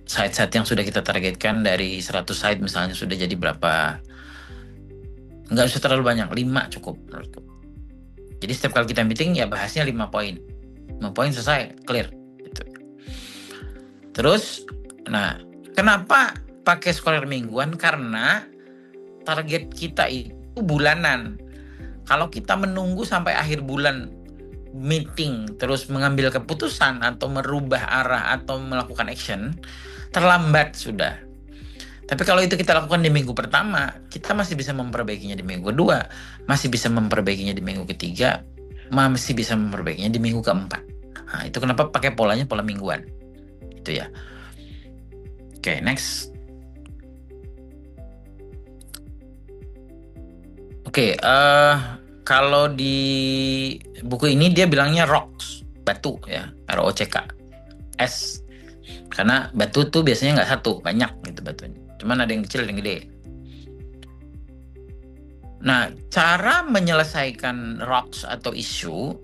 Site-site yang sudah kita targetkan dari 100 site misalnya sudah jadi berapa. Nggak usah terlalu banyak, 5 cukup menurutku. Jadi setiap kali kita meeting ya bahasnya 5 poin. 5 poin selesai, clear. Gitu. Terus, nah kenapa pakai skor mingguan? Karena target kita itu bulanan. Kalau kita menunggu sampai akhir bulan meeting terus mengambil keputusan atau merubah arah atau melakukan action, terlambat sudah. Tapi kalau itu kita lakukan di minggu pertama, kita masih bisa memperbaikinya di minggu kedua, masih bisa memperbaikinya di minggu ketiga, masih bisa memperbaikinya di minggu keempat. Nah, itu kenapa pakai polanya pola mingguan. Itu ya. Oke, next. Oke, kalau di buku ini dia bilangnya rocks, batu ya, ROCK, S. Karena batu tuh biasanya nggak satu, banyak gitu batunya. Cuman ada yang kecil, ada yang gede. Nah, cara menyelesaikan rocks atau isu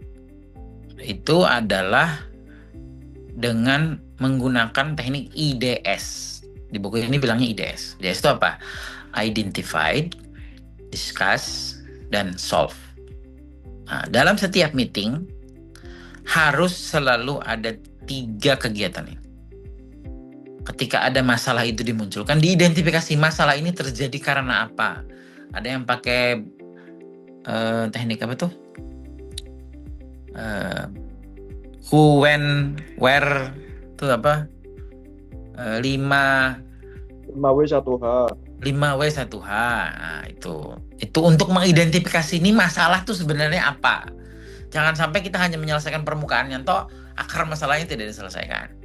itu adalah dengan menggunakan teknik IDS. Di buku ini bilangnya IDS. IDS itu apa? Identified, discuss, dan solve. Nah, dalam setiap meeting harus selalu ada 3 kegiatan ini. Ketika ada masalah itu dimunculkan, diidentifikasi masalah ini terjadi karena apa. Ada yang pakai teknik apa tuh? Who, when, where, itu apa? 5W1H. 5W1H. Nah, itu untuk mengidentifikasi ini masalah tuh sebenarnya apa. Jangan sampai kita hanya menyelesaikan permukaannya, toh akar masalahnya tidak diselesaikan.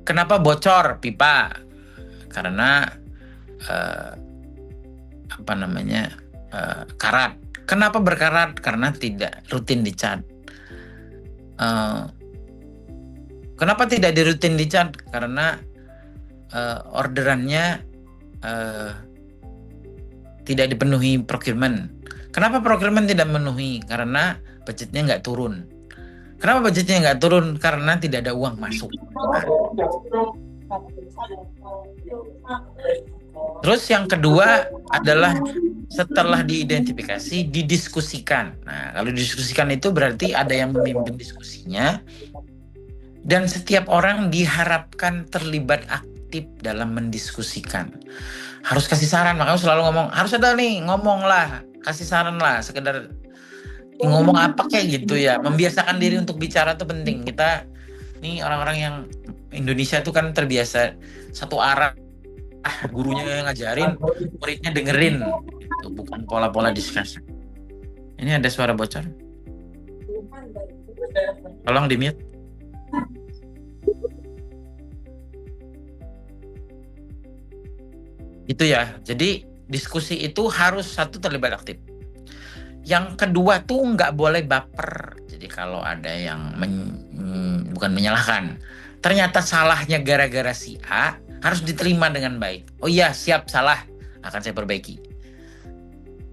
Kenapa bocor pipa? Karena karat. Kenapa berkarat? Karena tidak rutin dicat. Kenapa tidak dirutin dicat? Karena orderannya tidak dipenuhi procurement. Kenapa procurement tidak memenuhi? Karena budgetnya nggak turun. Kenapa budgetnya nggak turun? Karena tidak ada uang masuk. Terus yang kedua adalah setelah diidentifikasi, didiskusikan. Nah, kalau didiskusikan itu berarti ada yang memimpin diskusinya, dan setiap orang diharapkan terlibat aktif dalam mendiskusikan. Harus kasih saran, makanya selalu ngomong, harus ada nih, ngomong lah, kasih saran lah, sekedar ngomong apa kayak gitu ya. Membiasakan diri untuk bicara tuh penting. Kita nih orang-orang yang Indonesia tuh kan terbiasa satu arah, gurunya ngajarin, muridnya dengerin. Itu bukan pola-pola diskusi. Ini ada suara bocor. Tolong di-mute. Itu ya. Jadi diskusi itu harus satu terlibat aktif. Yang kedua tuh nggak boleh baper. Jadi kalau ada yang bukan menyalahkan, ternyata salahnya gara-gara si A, harus diterima dengan baik. Oh iya, siap, salah, akan saya perbaiki.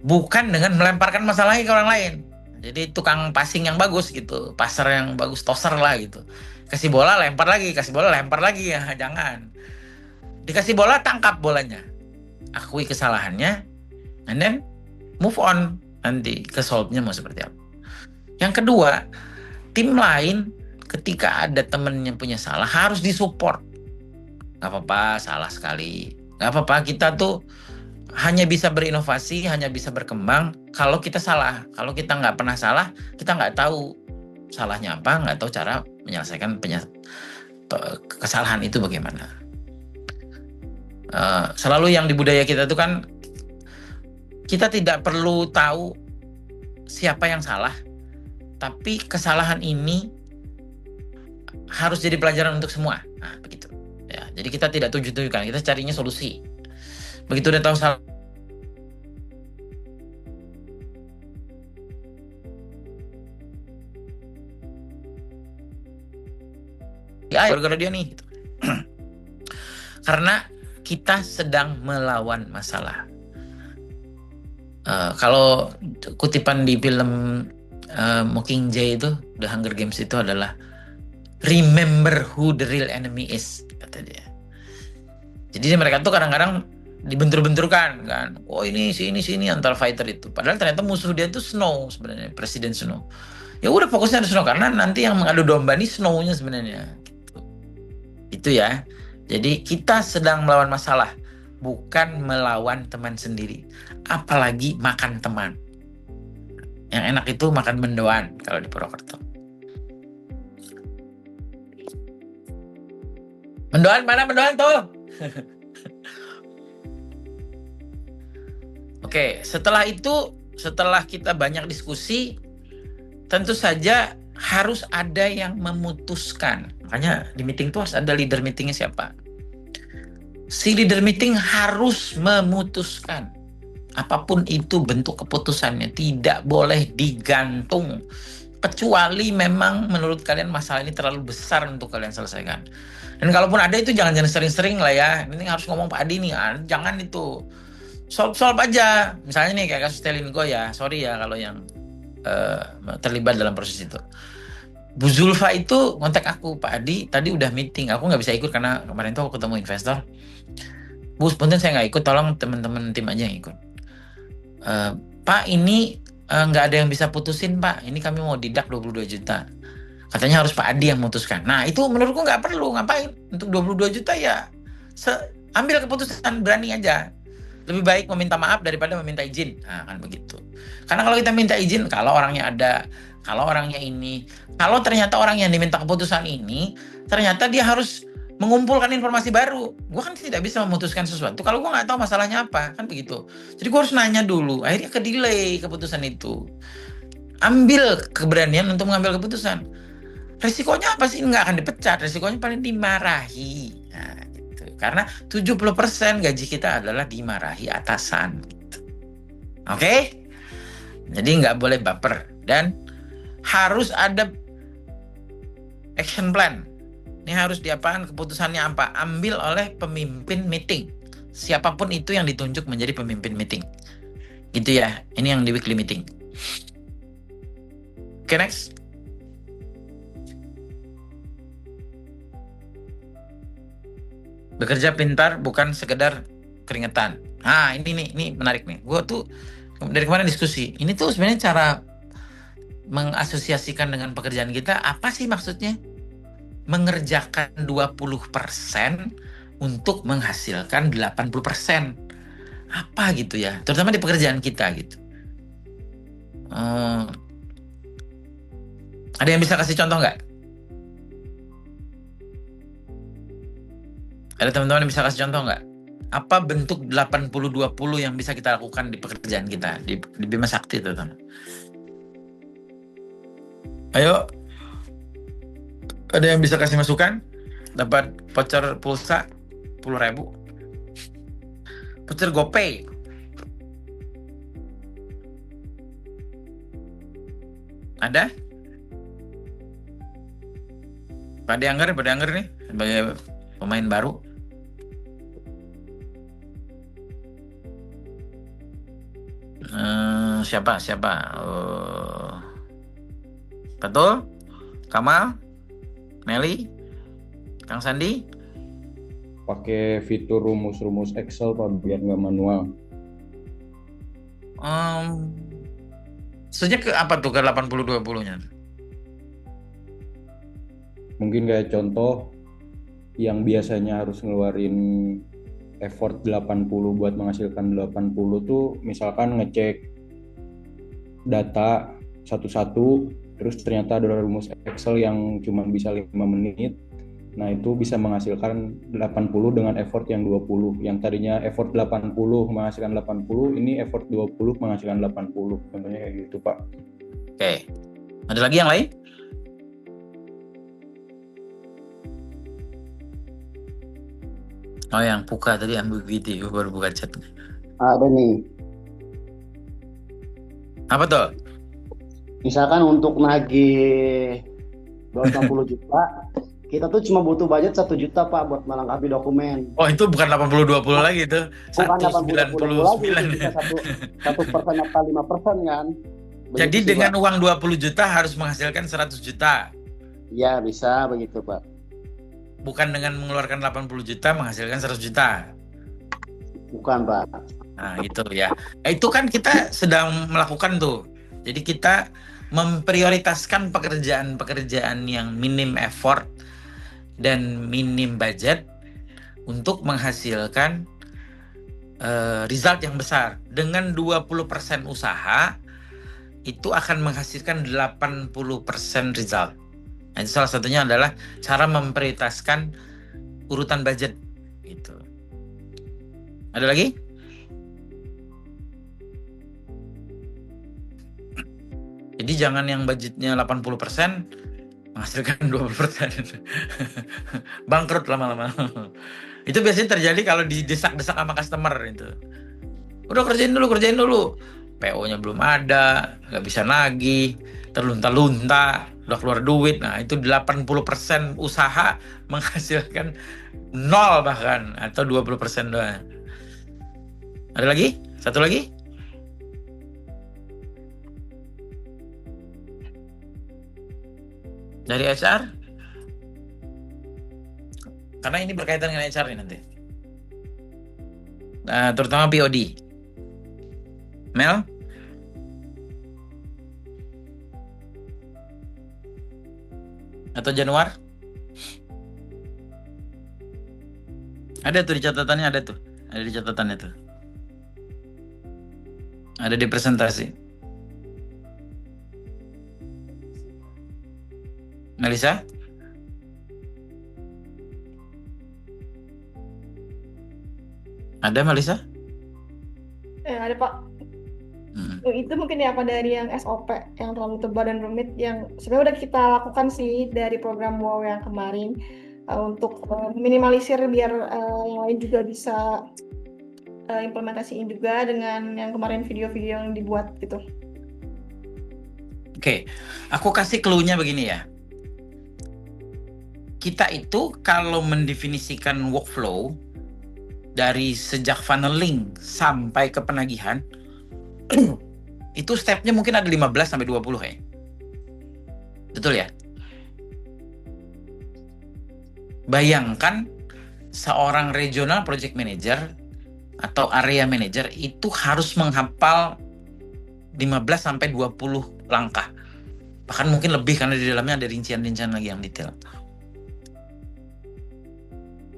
Bukan dengan melemparkan masalahnya ke orang lain. Jadi tukang passing yang bagus gitu, passer yang bagus, toser lah gitu. Kasih bola, lempar lagi, kasih bola, lempar lagi ya, jangan. Dikasih bola, tangkap bolanya. Akui kesalahannya, and then move on. Nanti ke solve-nya mau seperti apa. Yang kedua, tim lain ketika ada temennya punya salah harus disupport. Gak apa-apa, salah sekali. Gak apa-apa, kita tuh hanya bisa berinovasi, hanya bisa berkembang kalau kita salah. Kalau kita nggak pernah salah, kita nggak tahu salahnya apa, nggak tahu cara menyelesaikan kesalahan itu bagaimana. Selalu yang di budaya kita tuh kan, kita tidak perlu tahu siapa yang salah, tapi kesalahan ini harus jadi pelajaran untuk semua. Nah, begitu. Ya, jadi kita tidak tuju-tujukan, kita carinya solusi. Begitu udah tahu salah, ya gara-gara dia nih gitu. Karena kita sedang melawan masalah. Kalau kutipan di film Mockingjay itu, The Hunger Games itu adalah remember who the real enemy is, kata dia. Jadi mereka tuh kadang-kadang dibentur-benturkan kan. Oh ini sini antara fighter itu. Padahal ternyata musuh dia tuh Snow sebenarnya, Presiden Snow. Ya udah fokusnya di Snow karena nanti yang mengadu domba ini Snow-nya sebenarnya. Gitu. Itu ya. Jadi kita sedang melawan masalah, bukan melawan teman sendiri. Apalagi makan teman. Yang enak itu makan mendoan kalau di Purwokerto. Mendoan mana mendoan tuh? Oke, setelah itu, setelah kita banyak diskusi, tentu saja harus ada yang memutuskan. Makanya di meeting itu harus ada leader meetingnya siapa. Si leader meeting harus memutuskan. Apapun itu bentuk keputusannya, tidak boleh digantung. Kecuali memang menurut kalian masalah ini terlalu besar untuk kalian selesaikan. Dan kalaupun ada itu jangan sering-sering lah ya. Ini harus ngomong Pak Adi nih, jangan itu. Solve aja. Misalnya nih kayak kasus Telingo ya, sorry ya kalau yang terlibat dalam proses itu. Bu Zulfa itu kontak aku, Pak Adi tadi udah meeting, aku nggak bisa ikut karena kemarin tuh aku ketemu investor. Bu, punten saya nggak ikut, tolong teman-teman tim aja yang ikut. Pak ini nggak ada yang bisa putusin Pak, ini kami mau didak 22 juta. Katanya harus Pak Adi yang memutuskan. Nah itu menurutku nggak perlu, ngapain? Untuk 22 juta ya ambil keputusan, berani aja. Lebih baik meminta maaf daripada meminta izin. Nah kan begitu. Karena kalau kita minta izin, kalau orangnya ada, kalau orangnya ini, kalau ternyata orang yang diminta keputusan ini, ternyata dia harus mengumpulkan informasi baru. Gue kan tidak bisa memutuskan sesuatu kalau gue nggak tahu masalahnya apa, kan begitu. Jadi gue harus nanya dulu. Akhirnya ke-delay keputusan itu. Ambil keberanian untuk mengambil keputusan. Resikonya apa sih? Nggak akan dipecat. Resikonya paling dimarahi. Nah, gitu. Karena 70% gaji kita adalah dimarahi atasan. Gitu. Oke? Jadi nggak boleh baper. Dan harus ada action plan. Ini harus diapakan, keputusannya apa? Ambil oleh pemimpin meeting. Siapapun itu yang ditunjuk menjadi pemimpin meeting. Gitu ya. Ini yang di weekly meeting. Oke, next. Bekerja pintar bukan sekedar keringetan. Nah, ini menarik nih. Gue tuh dari kemarin diskusi. Ini tuh sebenarnya cara mengasosiasikan dengan pekerjaan kita. Apa sih maksudnya? Mengerjakan 20% untuk menghasilkan 80%. Apa gitu ya? Terutama di pekerjaan kita gitu. Ada yang bisa kasih contoh nggak? Ada teman-teman yang bisa kasih contoh nggak? Apa bentuk 80-20 yang bisa kita lakukan di pekerjaan kita di Bima Sakti, teman-teman? Ayo. Ada yang bisa kasih masukan? Dapat voucher pulsa 10.000. Voucher GoPay. Ada? Pak Angger nih sebagai pemain baru. Siapa? Betul? Kamal? Nelly? Kang Sandi? Pakai fitur rumus-rumus Excel Pak, biar nggak manual. Sejak ke apa tuh ke 80-20-nya? Mungkin kayak contoh yang biasanya harus ngeluarin effort 80 buat menghasilkan 80 tuh misalkan ngecek data satu-satu, terus ternyata ada rumus Excel yang cuma bisa 5 menit. Nah itu bisa menghasilkan 80 dengan effort yang 20. Yang tadinya effort 80 menghasilkan 80, ini effort 20 menghasilkan 80. Contohnya kayak gitu Pak. Oke. Ada lagi yang lain? Oh yang Puka tadi ambiguity, gue baru buka chat. Ada nih. Apa tuh? Misalkan untuk nagih 260 juta, kita tuh cuma butuh budget 1 juta Pak buat melengkapi dokumen. Oh, itu bukan 80-20 lagi itu. Bukan 80-20 lagi, itu 199. bisa 1% atau 5% kan. Jadi Begitu sih, dengan Pak. uang 20 juta harus menghasilkan 100 juta. Ya bisa begitu Pak. Bukan dengan mengeluarkan 80 juta menghasilkan 100 juta. Bukan Pak. Nah, itu ya. Itu kan kita sedang melakukan tuh. Jadi kita memprioritaskan pekerjaan-pekerjaan yang minim effort dan minim budget untuk menghasilkan result yang besar. Dengan 20% usaha itu akan menghasilkan 80% result. Nah, itu salah satunya adalah cara memprioritaskan urutan budget gitu. Ada lagi? Jadi jangan yang budgetnya 80% menghasilkan 20%. Bangkrut lama-lama. Itu biasanya terjadi kalau didesak-desak sama customer itu. Udah kerjain dulu. PO-nya belum ada, nggak bisa nagih, terlunta-lunta, udah keluar duit. Nah, itu 80% usaha menghasilkan 0 bahkan, atau 20% doang. Ada lagi? Satu lagi? Dari HR? Karena ini berkaitan dengan HR nih nanti. Nah, terutama POD. Mel? Atau Januar? Ada tuh di catatannya, ada tuh. Ada di catatannya tuh. Ada di presentasi. Melisa? Ada Melisa? Ada Pak. Itu mungkin ya apa dari yang SOP yang terlalu tebal dan rumit yang sebenarnya udah kita lakukan sih dari program WOW yang kemarin untuk minimalisir biar yang lain juga bisa implementasiin juga dengan yang kemarin video-video yang dibuat gitu. Oke, aku kasih clue-nya begini ya. Kita itu kalau mendefinisikan workflow dari sejak funneling sampai ke penagihan itu stepnya mungkin ada 15-20 ya. Betul ya? Bayangkan seorang regional project manager atau area manager itu harus menghafal 15-20 langkah. Bahkan mungkin lebih karena di dalamnya ada rincian-rincian lagi yang detail.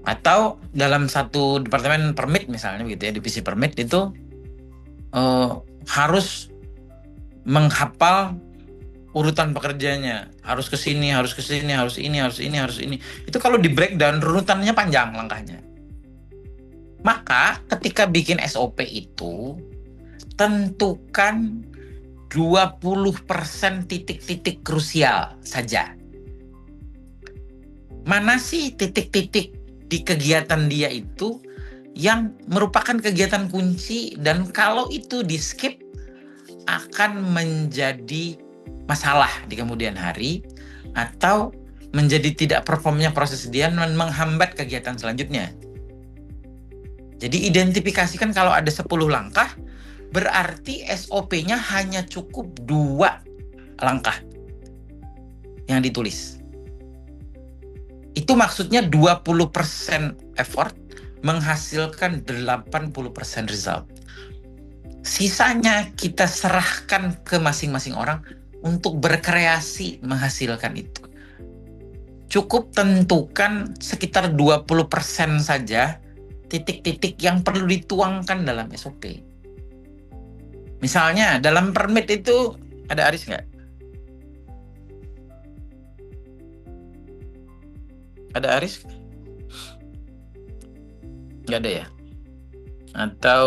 Atau dalam satu departemen permit misalnya begitu ya, divisi permit itu harus menghafal urutan pekerjaannya, harus ke sini, harus ke sini, harus ini, harus ini, harus ini. Itu kalau di breakdown runutannya panjang langkahnya. Maka ketika bikin SOP itu tentukan 20% titik-titik krusial saja. Mana sih titik-titik di kegiatan dia itu yang merupakan kegiatan kunci dan kalau itu di skip akan menjadi masalah di kemudian hari atau menjadi tidak performnya proses dia dan menghambat kegiatan selanjutnya. Jadi identifikasikan kalau ada 10 langkah berarti SOP-nya hanya cukup 2 langkah yang ditulis. Itu maksudnya 20% effort menghasilkan 80% result. Sisanya kita serahkan ke masing-masing orang untuk berkreasi menghasilkan itu. Cukup tentukan sekitar 20% saja titik-titik yang perlu dituangkan dalam SOP. Misalnya dalam permit itu ada Aris nggak? Ada Aris? Nggak ada ya? Atau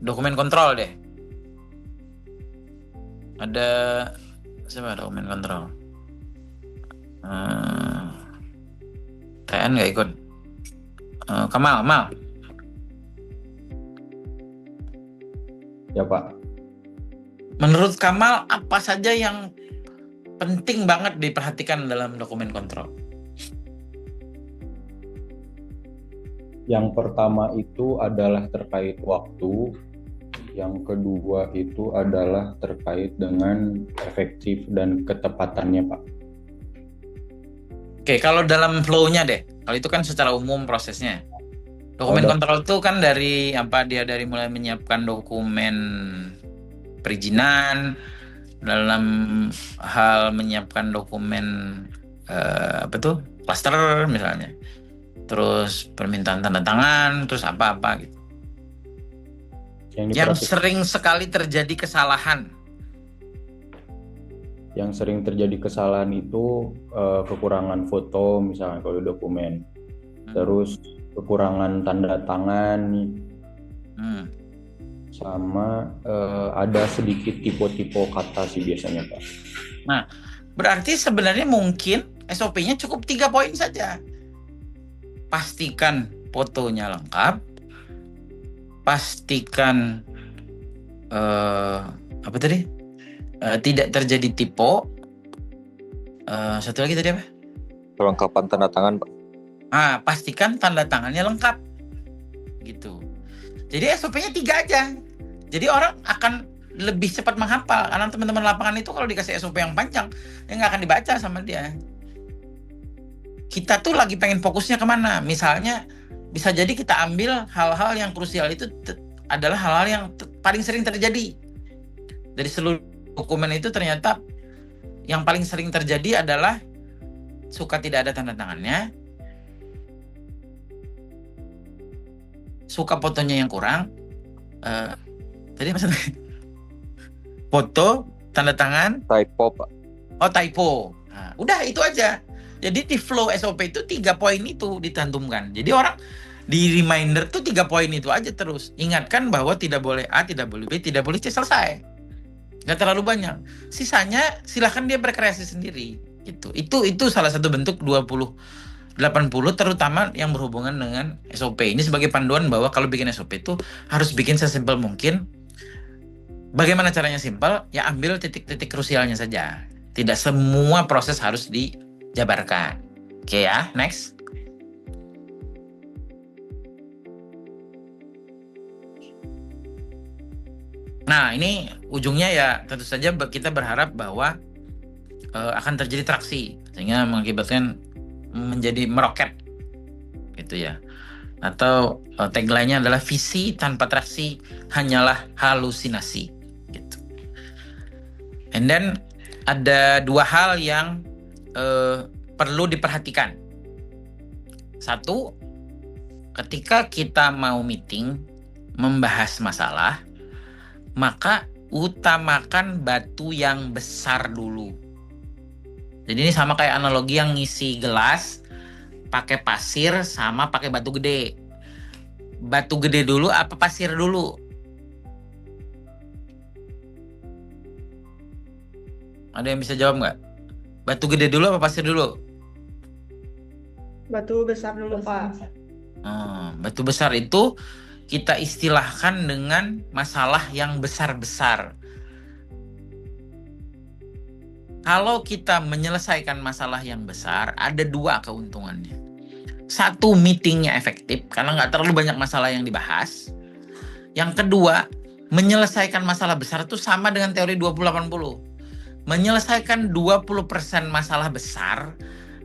dokumen kontrol deh. Ada siapa dokumen kontrol? TN nggak ikut. Kamal. Ya Pak. Menurut Kamal apa saja yang penting banget diperhatikan dalam dokumen kontrol? Yang pertama itu adalah terkait waktu, yang kedua itu adalah terkait dengan efektif dan ketepatannya, Pak. Oke, kalau dalam flow-nya deh. Kalau itu kan secara umum prosesnya. Dokumen kontrol itu kan dari apa, dia dari mulai menyiapkan dokumen perizinan, dalam hal menyiapkan dokumen apa tuh, klaster misalnya, terus permintaan tanda tangan, terus apa-apa gitu. Yang sering sekali terjadi kesalahan. Yang sering terjadi kesalahan itu kekurangan foto misalnya kalau dokumen, terus kekurangan tanda tangan, sama ada sedikit tipe-tipe kata sih biasanya, Pak. Nah, berarti sebenarnya mungkin SOP-nya cukup 3 poin saja. Pastikan fotonya lengkap, pastikan apa tadi? Tidak terjadi typo. Satu lagi tadi apa? Kelengkapan tanda tangan, Pak. Pastikan tanda tangannya lengkap. Gitu. Jadi SOP-nya 3 aja. Jadi orang akan lebih cepat menghafal. Karena teman-teman lapangan itu kalau dikasih SOP yang panjang, ya nggak akan dibaca sama dia. Kita tuh lagi pengen fokusnya kemana? Misalnya, bisa jadi kita ambil hal-hal yang krusial itu adalah hal-hal yang paling sering terjadi. Dari seluruh dokumen itu ternyata yang paling sering terjadi adalah suka tidak ada tanda tangannya, suka fotonya yang kurang, tadi maksudnya foto, tanda tangan, typo, Pak. Typo. Nah, udah itu aja. Jadi di flow SOP itu 3 poin itu ditantumkan. Jadi orang di reminder tuh 3 poin itu aja terus. Ingatkan bahwa tidak boleh A, tidak boleh B, tidak boleh C, selesai. Nggak terlalu banyak. Sisanya silahkan dia berkreasi sendiri. Itu salah satu bentuk 20-80, terutama yang berhubungan dengan SOP. Ini sebagai panduan bahwa kalau bikin SOP itu harus bikin sesimpel mungkin. Bagaimana caranya simpel? Ya ambil titik-titik krusialnya saja. Tidak semua proses harus dijabarkan. Oke ya, next. Nah, ini ujungnya ya tentu saja kita berharap bahwa akan terjadi traksi sehingga mengakibatkan menjadi meroket gitu ya. Atau tagline-nya adalah visi tanpa traksi hanyalah halusinasi gitu. And then ada 2 hal yang perlu diperhatikan. 1, ketika kita mau meeting membahas masalah, maka utamakan batu yang besar dulu. Jadi ini sama kayak analogi yang ngisi gelas pakai pasir sama pakai batu gede. Batu gede dulu apa pasir dulu? Ada yang bisa jawab nggak? Batu gede dulu apa pasir dulu? Batu besar dulu, Pak. Batu besar itu kita istilahkan dengan masalah yang besar-besar. Kalau kita menyelesaikan masalah yang besar, ada 2 keuntungannya. 1, meetingnya efektif karena nggak terlalu banyak masalah yang dibahas. Yang kedua, menyelesaikan masalah besar itu sama dengan teori 20-80. Menyelesaikan 20% masalah besar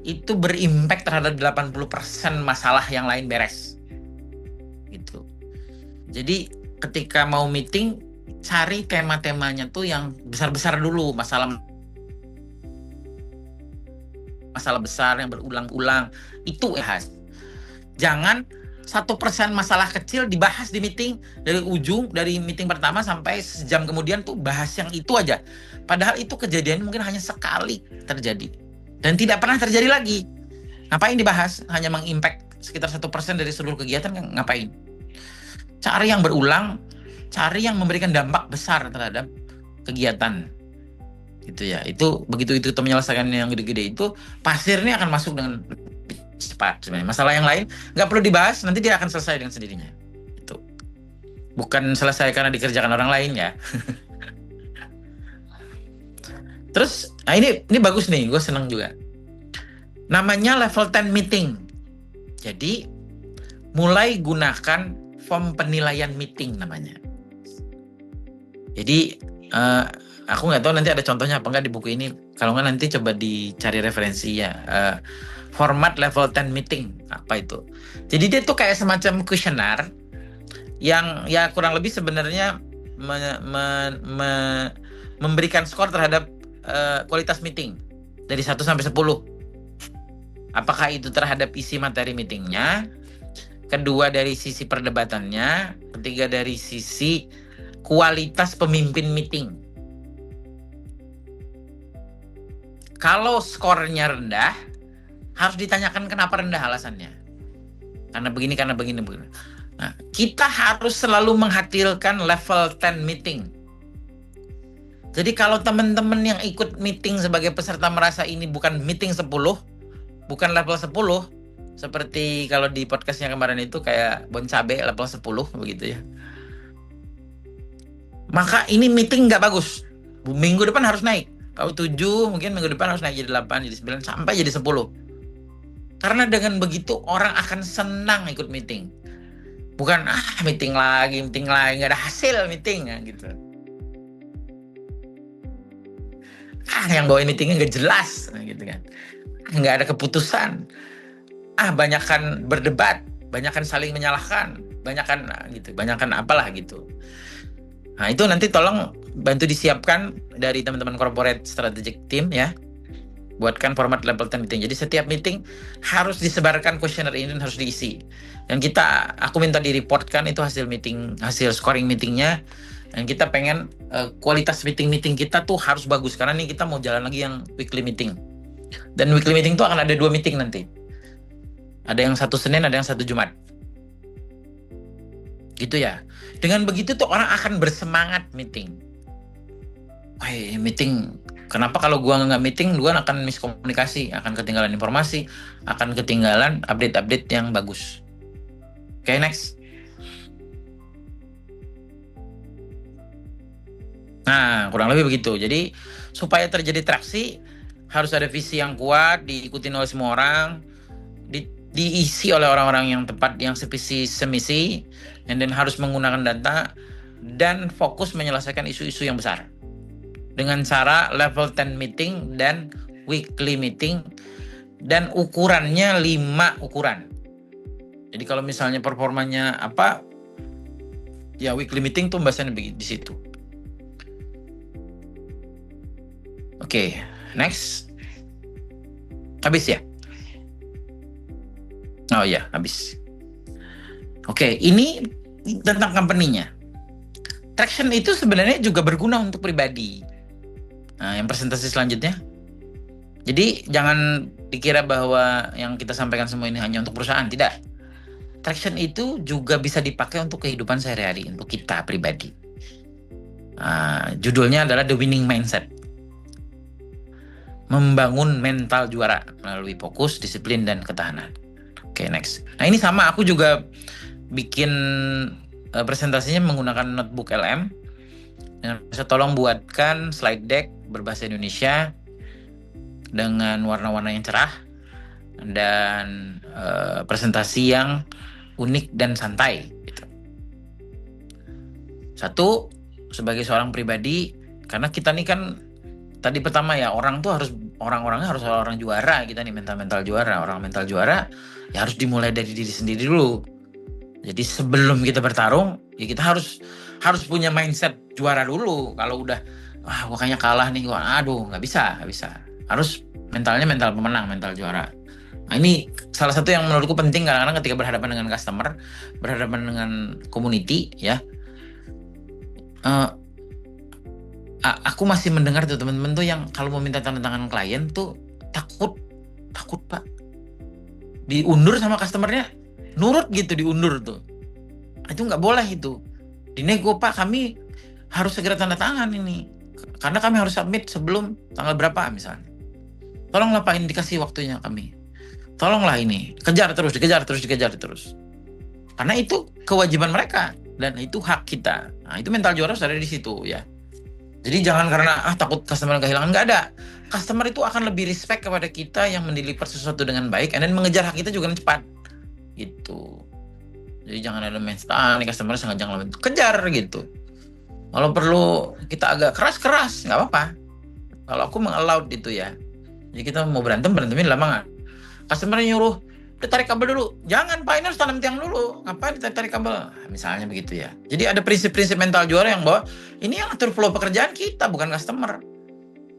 itu berimpact terhadap 80% masalah yang lain beres. Gitu. Jadi ketika mau meeting, cari tema-temanya tuh yang besar-besar dulu, masalah besar yang berulang-ulang itu bahas. Jangan 1% masalah kecil dibahas di meeting dari meeting pertama sampai sejam kemudian tuh bahas yang itu aja. Padahal itu kejadian mungkin hanya sekali terjadi dan tidak pernah terjadi lagi. Ngapain dibahas? Hanya mengimpact sekitar 1% dari seluruh kegiatan, ngapain? Cari yang berulang, cari yang memberikan dampak besar terhadap kegiatan. Gitu ya. Itu begitu itu menyelesaikan yang gede-gede itu, pasir ini akan masuk dengan cepat sebenarnya. Masalah yang lain nggak perlu dibahas, nanti dia akan selesai dengan sendirinya. Itu. Bukan selesai karena dikerjakan orang lain ya. Terus, ini bagus nih, gue seneng juga. Namanya level 10 meeting. Jadi mulai gunakan form penilaian meeting namanya. Jadi aku nggak tahu nanti ada contohnya apa nggak di buku ini. Kalau nggak nanti coba dicari referensi ya. Format level 10 meeting apa itu? Jadi dia tuh kayak semacam kuesioner yang ya kurang lebih sebenarnya memberikan skor terhadap kualitas meeting dari 1 sampai 10. Apakah itu terhadap isi materi meetingnya? Kedua dari sisi perdebatannya, ketiga dari sisi kualitas pemimpin meeting. Kalau skornya rendah, harus ditanyakan kenapa rendah alasannya. Karena begini. Nah, kita harus selalu menghadirkan level 10 meeting. Jadi kalau teman-teman yang ikut meeting sebagai peserta merasa ini bukan meeting 10, bukan level 10, seperti kalau di podcastnya kemarin itu kayak Bon Cabe level 10 begitu ya. Maka ini meeting nggak bagus. Minggu depan harus naik. Kalau 7 mungkin minggu depan harus naik jadi 8, jadi 9, sampai jadi 10. Karena dengan begitu orang akan senang ikut meeting. Bukan meeting lagi, nggak ada hasil meeting gitu. Yang bawain meetingnya nggak jelas gitu kan. Nggak ada keputusan. Banyakan berdebat, banyakan saling menyalahkan, banyakan apalah gitu. Nah, itu nanti tolong bantu disiapkan dari teman-teman corporate strategic team ya. Buatkan format level 10 meeting. Jadi setiap meeting harus disebarkan kuesioner ini dan harus diisi. Dan aku minta di-reportkan itu hasil scoring meetingnya. Dan kita pengen kualitas meeting kita tuh harus bagus. Karena nih kita mau jalan lagi yang weekly meeting. Dan weekly meeting tuh akan ada 2 meeting nanti. Ada yang 1 Senin, ada yang 1 Jumat. Gitu ya. Dengan begitu tuh orang akan bersemangat meeting. Meeting. Kenapa kalau gua nggak meeting, gua akan miskomunikasi, akan ketinggalan informasi, akan ketinggalan update-update yang bagus. Oke, next. Nah, kurang lebih begitu. Jadi, supaya terjadi traksi, harus ada visi yang kuat, diikuti oleh semua orang, diisi oleh orang-orang yang tepat, yang sevisi semisi, dan harus menggunakan data, dan fokus menyelesaikan isu-isu yang besar. Dengan cara level 10 meeting dan weekly meeting, dan ukurannya 5 ukuran. Jadi kalau misalnya performanya apa, ya weekly meeting tuh bahasanya di situ. Oke, next. Habis ya? Oh iya, habis. Oke, ini tentang company-nya. Traction itu sebenarnya juga berguna untuk pribadi. Nah, yang presentasi selanjutnya. Jadi jangan dikira bahwa yang kita sampaikan semua ini hanya untuk perusahaan, tidak. Traction itu juga bisa dipakai untuk kehidupan sehari-hari, untuk kita pribadi. Judulnya adalah The Winning Mindset. Membangun mental juara melalui fokus, disiplin, dan ketahanan. Oke, next. Nah, ini sama, aku juga bikin presentasinya menggunakan notebook LM. Dan bisa tolong buatkan slide deck berbahasa Indonesia dengan warna-warna yang cerah dan presentasi yang unik dan santai gitu. Satu, sebagai seorang pribadi, karena kita nih kan tadi pertama ya, orang-orangnya harus orang juara, kita nih mental juara. Orang mental juara ya harus dimulai dari diri sendiri dulu. Jadi sebelum kita bertarung, ya kita harus punya mindset juara dulu. Kalau udah gua kayaknya kalah nih, nggak bisa. Harus mentalnya mental pemenang, mental juara. Nah, ini salah satu yang menurutku penting kadang-kadang ketika berhadapan dengan customer, berhadapan dengan community ya. Aku masih mendengar tuh teman-teman tuh yang kalau mau minta tanda tangan klien tuh takut Pak. Diundur sama customernya, nurut gitu, diundur tuh. Itu nggak boleh itu. Dinego, Pak, kami harus segera tanda tangan ini. Karena kami harus submit sebelum tanggal berapa misalnya. Tolonglah Pak, ini dikasih waktunya kami. Tolonglah ini, dikejar terus. Karena itu kewajiban mereka dan itu hak kita. Nah, itu mental juara harus ada di situ ya. Jadi jangan karena takut customer kehilangan, nggak ada. Customer itu akan lebih respect kepada kita yang mendeliver sesuatu dengan baik, dan mengejar hak kita juga cepat. Gitu. Jadi jangan ada mindset nih customer sengaja ngelawan, kejar gitu. Kalau perlu kita agak keras nggak apa-apa. Kalau aku meng-allow itu ya. Jadi kita mau berantemin lama nggak? Customer nyuruh, udah tarik kabel dulu. Jangan Pak, ini harus tanam tiang dulu. Ngapain ditarik kabel? Misalnya begitu ya. Jadi ada prinsip-prinsip mental juara yang bahwa ini yang atur flow pekerjaan kita, bukan customer.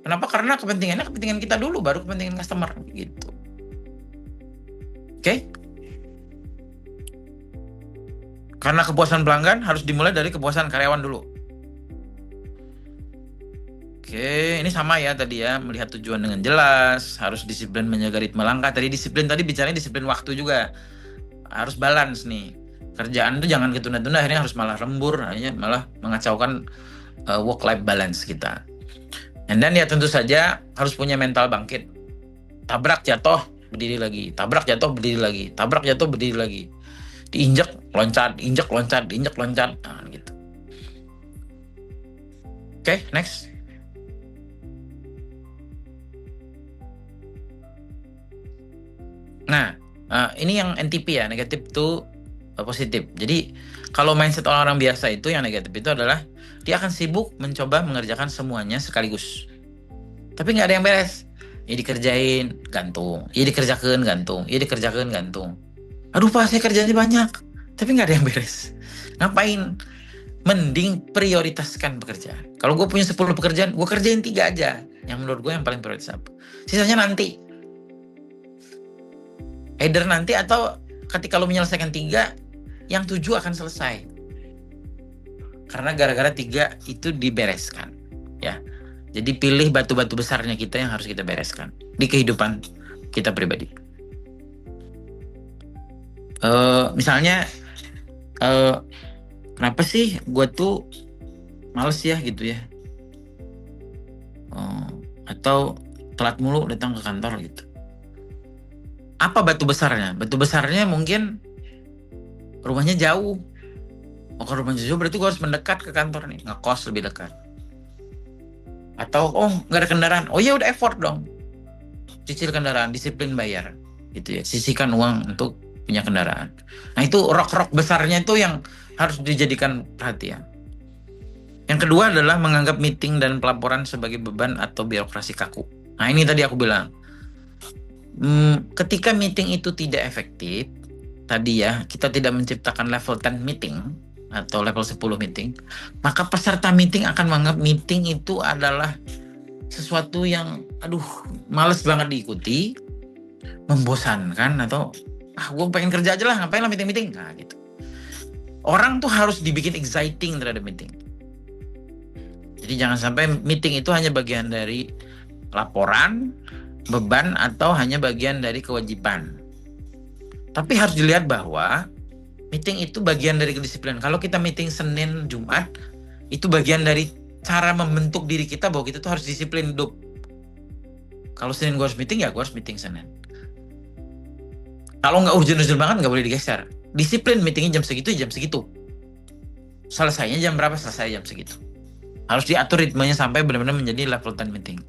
Kenapa? Karena kepentingan kita dulu, baru kepentingan customer gitu. Oke? Karena kepuasan pelanggan harus dimulai dari kepuasan karyawan dulu. Oke, ini sama ya tadi ya, melihat tujuan dengan jelas, harus disiplin menjaga ritme langkah. Tadi disiplin tadi bicaranya disiplin waktu juga. Harus balance nih. Kerjaan tuh jangan ketunda-tunda, akhirnya harus malah lembur, akhirnya malah mengacaukan work life balance kita. And then ya tentu saja harus punya mental bangkit. Tabrak jatuh, berdiri lagi. Tabrak jatuh, berdiri lagi. Tabrak jatuh, berdiri lagi. Diinjak, loncat, injak, loncat, diinjak, loncat. Nah, gitu. Oke, next. Nah, ini yang NTP ya, negatif to positif. Jadi kalau mindset orang-orang biasa itu yang negatif itu adalah dia akan sibuk mencoba mengerjakan semuanya sekaligus. Tapi nggak ada yang beres. Ya dikerjain, gantung. Ya dikerjakan, gantung. Ya dikerjakan, gantung. Aduh Pak, saya kerjanya banyak. Tapi nggak ada yang beres. Ngapain? Mending prioritaskan pekerjaan. Kalau gue punya 10 pekerjaan, gue kerjain 3 aja. Yang menurut gue yang paling prioritas apa. Sisanya nanti. Either nanti atau ketika lo menyelesaikan 3, yang 7 akan selesai. Karena gara-gara 3 itu dibereskan. Ya. Jadi pilih batu-batu besarnya kita yang harus kita bereskan di kehidupan kita pribadi. Misalnya, kenapa sih gue tuh males ya gitu ya. Atau telat mulu datang ke kantor gitu. Apa batu besarnya? Batu besarnya mungkin rumahnya jauh. Kalau rumahnya jauh berarti gue harus mendekat ke kantor nih, ngekos lebih dekat. Atau nggak ada kendaraan, ya udah effort dong, cicil kendaraan, disiplin bayar, gitu ya, sisihkan uang untuk punya kendaraan. Nah itu rok besarnya itu yang harus dijadikan perhatian. Yang kedua adalah menganggap meeting dan pelaporan sebagai beban atau birokrasi kaku. Nah ini tadi aku bilang. Ketika meeting itu tidak efektif, tadi ya, kita tidak menciptakan level 10 meeting atau level 10 meeting, maka peserta meeting akan menganggap meeting itu adalah sesuatu yang males banget diikuti, membosankan, atau gue pengen kerja aja lah, ngapain lah meeting-meeting. Nah gitu. Orang tuh harus dibikin exciting terhadap meeting. Jadi jangan sampai meeting itu hanya bagian dari laporan, beban, atau hanya bagian dari kewajiban. Tapi harus dilihat bahwa meeting itu bagian dari kedisiplinan. Kalau kita meeting Senin, Jumat, itu bagian dari cara membentuk diri kita bahwa kita tuh harus disiplin hidup. Kalau Senin gue harus meeting, ya gue harus meeting Senin. Kalau nggak urgent banget, nggak boleh digeser. Disiplin meetingnya jam segitu, jam segitu. Selesainya jam berapa? Selesai jam segitu. Harus diatur ritmenya sampai benar-benar menjadi level 10 meeting.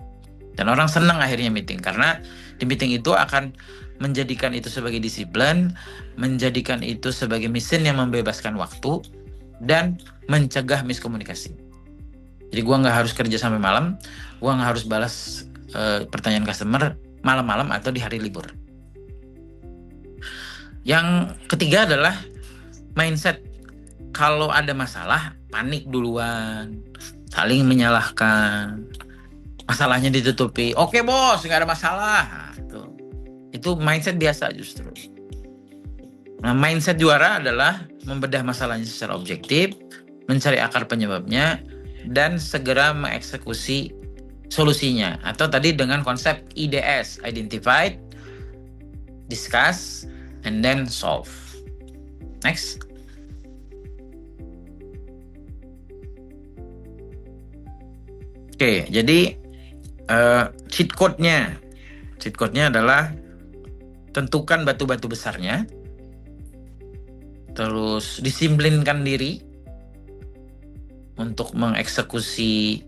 Dan orang senang akhirnya meeting, karena di meeting itu akan menjadikan itu sebagai disiplin, menjadikan itu sebagai mesin yang membebaskan waktu, dan mencegah miskomunikasi. Jadi gue nggak harus kerja sampai malam, gue nggak harus balas pertanyaan customer malam-malam atau di hari libur. Yang ketiga adalah mindset. Kalau ada masalah, panik duluan, saling menyalahkan, masalahnya ditutupi. Oke bos, nggak ada masalah. Nah, itu mindset biasa justru. Nah, mindset juara adalah membedah masalahnya secara objektif, mencari akar penyebabnya, dan segera mengeksekusi solusinya. Atau tadi dengan konsep IDS, identify, discuss, and then solve. Next. Oke, jadi cheat code-nya adalah tentukan batu-batu besarnya, terus disiplinkan diri untuk mengeksekusi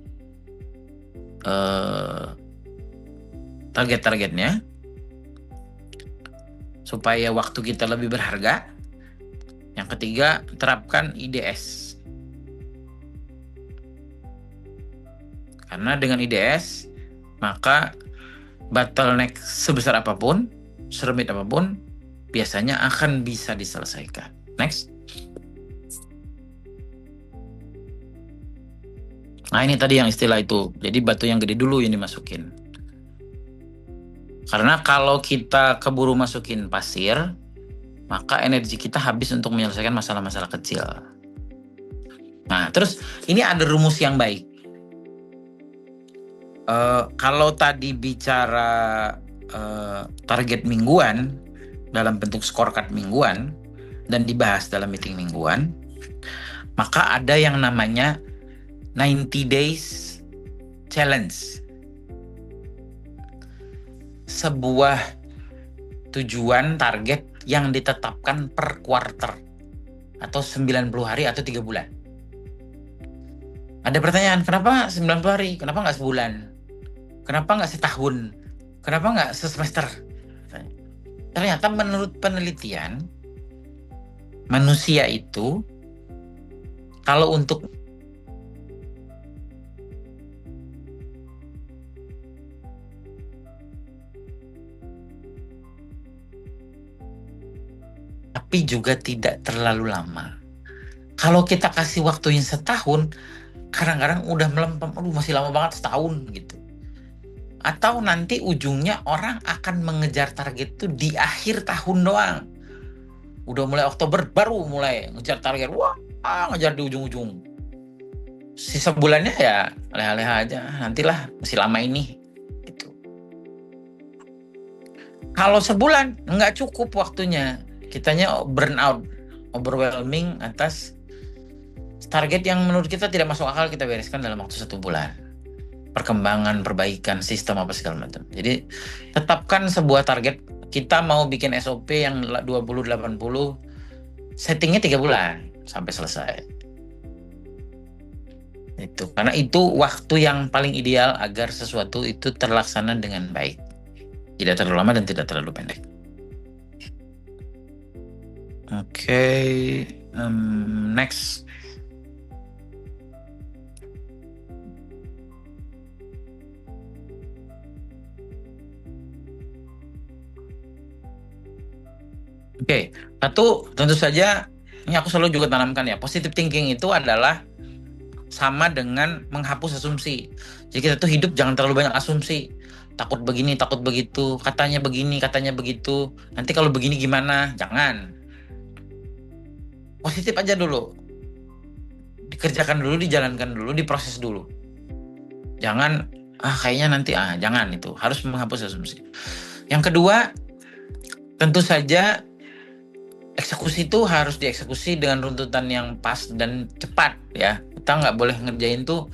target-targetnya supaya waktu kita lebih berharga. Yang ketiga, terapkan IDS. Karena dengan IDS, maka bottleneck sebesar apapun, serumit apapun, biasanya akan bisa diselesaikan. Next. Nah, ini tadi yang istilah itu. Jadi batu yang gede dulu yang dimasukin. Karena kalau kita keburu masukin pasir, maka energi kita habis untuk menyelesaikan masalah-masalah kecil. Nah, terus ini ada rumus yang baik. Kalau tadi bicara target mingguan dalam bentuk scorecard mingguan dan dibahas dalam meeting mingguan, maka ada yang namanya 90 days challenge. Sebuah tujuan target yang ditetapkan per quarter atau 90 hari atau 3 bulan. Ada pertanyaan, kenapa 90 hari? Kenapa nggak sebulan? Kenapa nggak setahun? Kenapa nggak sesemester? Ternyata menurut penelitian, manusia itu kalau untuk tapi juga tidak terlalu lama. Kalau kita kasih waktunya setahun, kadang-kadang udah melempem, aduh masih lama banget setahun gitu. Atau nanti ujungnya orang akan mengejar target itu di akhir tahun doang. Udah mulai Oktober baru mulai ngejar target, wah ngejar di ujung-ujung. Sisa bulannya ya leha-leha aja, nantilah masih lama ini gitu. Kalau sebulan nggak cukup waktunya, kitanya burn out, overwhelming atas target yang menurut kita tidak masuk akal kita bereskan dalam waktu 1 bulan. Perkembangan, perbaikan sistem apa segala macam. Jadi tetapkan sebuah target. Kita mau bikin SOP yang 20-80, settingnya 3 bulan sampai selesai. Itu karena itu waktu yang paling ideal agar sesuatu itu terlaksana dengan baik. Tidak terlalu lama dan tidak terlalu pendek. Oke, next. Oke, satu tentu saja ini aku selalu juga tanamkan ya, positive thinking itu adalah sama dengan menghapus asumsi. Jadi kita tuh hidup jangan terlalu banyak asumsi. Takut begini, takut begitu, katanya begini, katanya begitu. Nanti kalau begini gimana? Jangan. Positif aja dulu. Dikerjakan dulu, dijalankan dulu, diproses dulu. Jangan, kayaknya nanti, jangan itu. Harus menghapus asumsi. Yang kedua, tentu saja eksekusi itu harus dieksekusi dengan runtutan yang pas dan cepat ya. Kita nggak boleh ngerjain tuh,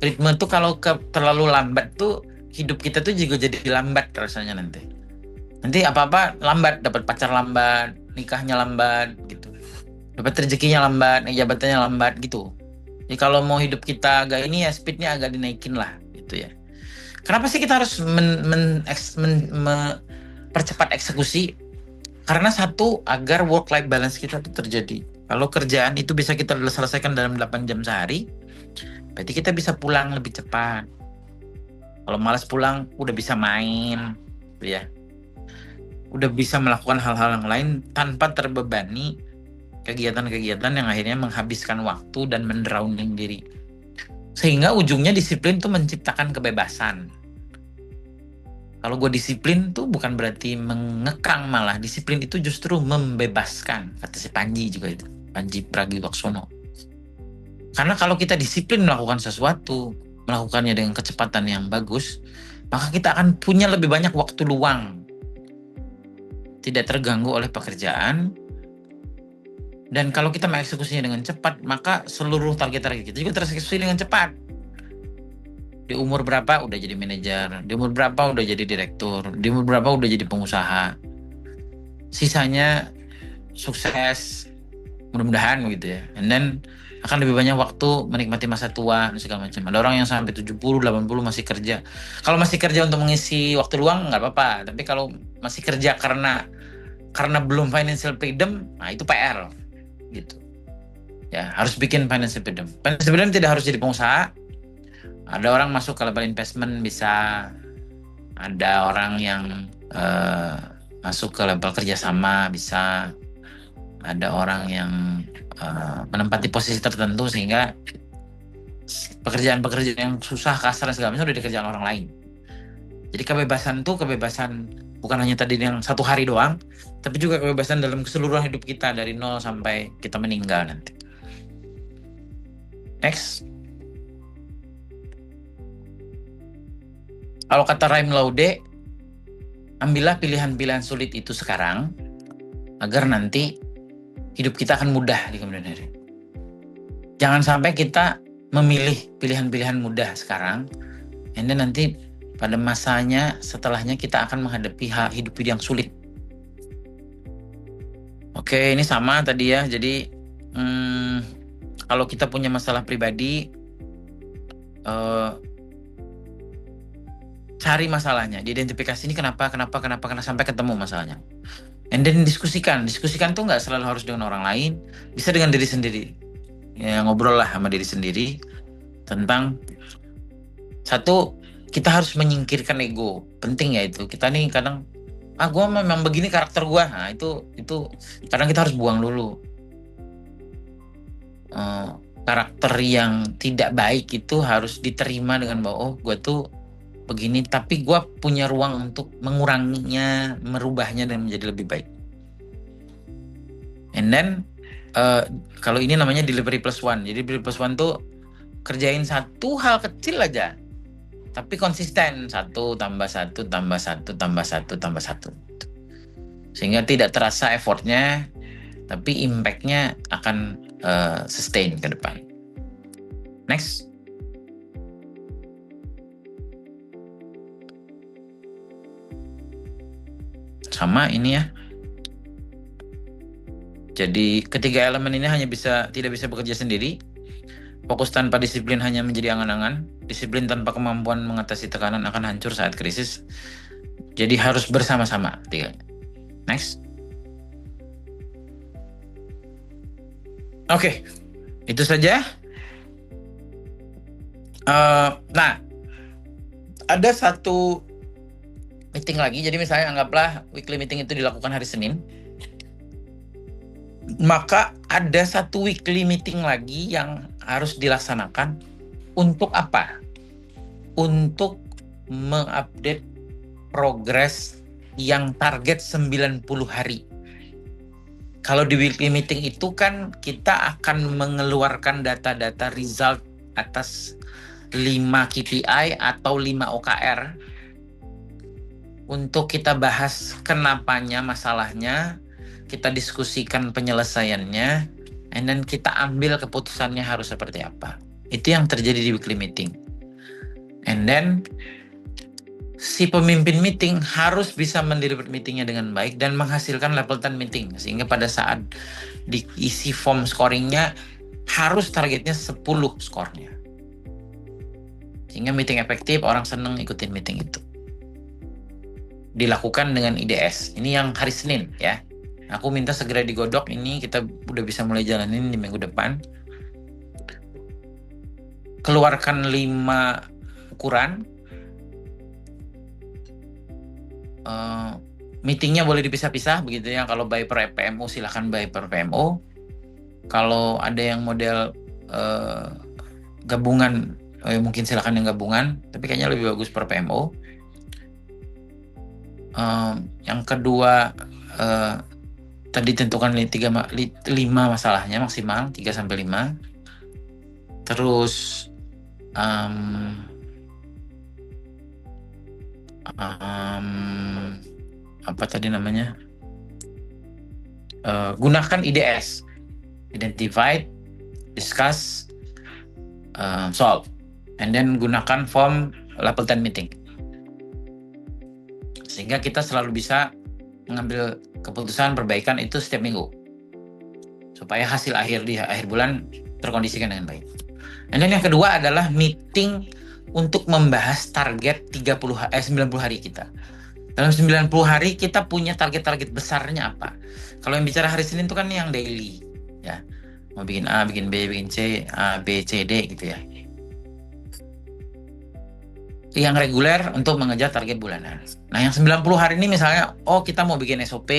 ritme tuh kalau terlalu lambat tuh, hidup kita tuh juga jadi lambat rasanya nanti. Nanti apa-apa lambat, dapat pacar lambat, nikahnya lambat gitu. Dapat rezekinya lambat, jabatannya lambat gitu. Jadi kalau mau hidup kita agak ini ya speednya agak dinaikin lah gitu ya. Kenapa sih kita harus percepat eksekusi? Karena satu, agar work-life balance kita itu terjadi. Kalau kerjaan itu bisa kita selesaikan dalam 8 jam sehari, berarti kita bisa pulang lebih cepat. Kalau malas pulang, udah bisa main, ya. Udah bisa melakukan hal-hal yang lain tanpa terbebani kegiatan-kegiatan yang akhirnya menghabiskan waktu dan mendrowning diri. Sehingga ujungnya disiplin itu menciptakan kebebasan. Kalau gue disiplin tuh bukan berarti mengekang, malah disiplin itu justru membebaskan. Kata si Panji juga itu, Panji Pragiwaksono. Karena kalau kita disiplin melakukan sesuatu, melakukannya dengan kecepatan yang bagus, maka kita akan punya lebih banyak waktu luang. Tidak terganggu oleh pekerjaan. Dan kalau kita mengeksekusinya dengan cepat, maka seluruh target-target kita juga tereksekusi dengan cepat. Di umur berapa udah jadi manajer, di umur berapa udah jadi direktur, di umur berapa udah jadi pengusaha. Sisanya sukses, mudah-mudahan gitu ya. And then akan lebih banyak waktu menikmati masa tua dan segala macam. Ada orang yang sampai 70, 80 masih kerja. Kalau masih kerja untuk mengisi waktu luang nggak apa-apa. Tapi kalau masih kerja karena belum financial freedom, nah itu PR. gitu. Ya, harus bikin financial freedom. Financial freedom tidak harus jadi pengusaha. Ada orang masuk ke level investment bisa, ada orang yang masuk ke level kerjasama bisa, ada orang yang menempati posisi tertentu sehingga pekerjaan-pekerjaan yang susah, kasar dan segala macam udah dikerjakan orang lain. Jadi kebebasan tuh kebebasan bukan hanya tadi yang 1 hari doang, tapi juga kebebasan dalam keseluruhan hidup kita dari 0 sampai kita meninggal nanti. Next. Kalau kata Rhyme Laude, ambillah pilihan-pilihan sulit itu sekarang agar nanti hidup kita akan mudah di kemudian hari. Jangan sampai kita memilih pilihan-pilihan mudah sekarang, and then nanti pada masanya setelahnya kita akan menghadapi hidup yang sulit. Oke, ini sama tadi ya. Jadi kalau kita punya masalah pribadi, cari masalahnya, diidentifikasi ini kenapa sampai ketemu masalahnya. And then diskusikan tuh nggak selalu harus dengan orang lain, bisa dengan diri sendiri. Ya, ngobrol lah sama diri sendiri tentang satu, kita harus menyingkirkan ego. Penting ya itu. Kita nih kadang gue memang begini karakter gue. Nah itu kadang kita harus buang dulu. Karakter yang tidak baik itu harus diterima dengan bahwa oh gue tuh begini, tapi gue punya ruang untuk menguranginya, merubahnya dan menjadi lebih baik. And then kalau ini namanya delivery plus one. Jadi delivery plus one tuh kerjain satu hal kecil aja, tapi konsisten, 1 tambah 1 tambah 1 tambah 1 tambah 1, sehingga tidak terasa effortnya, tapi impactnya akan sustain ke depan. Next. Sama ini ya. Jadi ketiga elemen ini tidak bisa bekerja sendiri. Fokus tanpa disiplin hanya menjadi angan-angan. Disiplin tanpa kemampuan mengatasi tekanan akan hancur saat krisis. Jadi harus bersama-sama. 3. Next. Oke, itu saja. Nah, ada satu meeting lagi. Jadi misalnya anggaplah weekly meeting itu dilakukan hari Senin. Maka ada satu weekly meeting lagi yang harus dilaksanakan. Untuk apa? Untuk mengupdate progres yang target 90 hari. Kalau di weekly meeting itu kan kita akan mengeluarkan data-data result atas 5 KPI atau 5 OKR untuk kita bahas kenapanya, masalahnya, kita diskusikan penyelesaiannya, and then kita ambil keputusannya harus seperti apa. Itu yang terjadi di weekly meeting. And then si pemimpin meeting harus bisa mendeliver meetingnya dengan baik dan menghasilkan level 10 meeting, sehingga pada saat diisi form scoringnya harus targetnya 10 skornya, sehingga meeting efektif, orang seneng ikutin meeting itu. Dilakukan dengan IDS. Ini yang hari Senin ya. Aku minta segera digodok, ini kita udah bisa mulai jalanin di minggu depan. Keluarkan 5 ukuran. Meetingnya boleh dipisah-pisah begitu ya. Kalau by per PMO silahkan by per PMO. Kalau ada yang model gabungan, mungkin silahkan yang gabungan, tapi kayaknya lebih bagus per PMO. Yang kedua, tadi tentukan 5 masalahnya maksimal 3-5. Terus apa tadi namanya? Gunakan IDS, identify, discuss, solve, and then gunakan form level 10 meeting, sehingga kita selalu bisa mengambil keputusan perbaikan itu setiap minggu, supaya hasil akhir di akhir bulan terkondisikan dengan baik. Dan yang kedua adalah meeting untuk membahas target 90 hari kita. Dalam 90 hari kita punya target-target besarnya apa? Kalau yang bicara hari Senin itu kan yang daily. ya. Mau bikin A, bikin B, bikin C, A, B, C, D gitu ya. Yang reguler untuk mengejar target bulanan. Nah, yang 90 hari ini misalnya, kita mau bikin SOP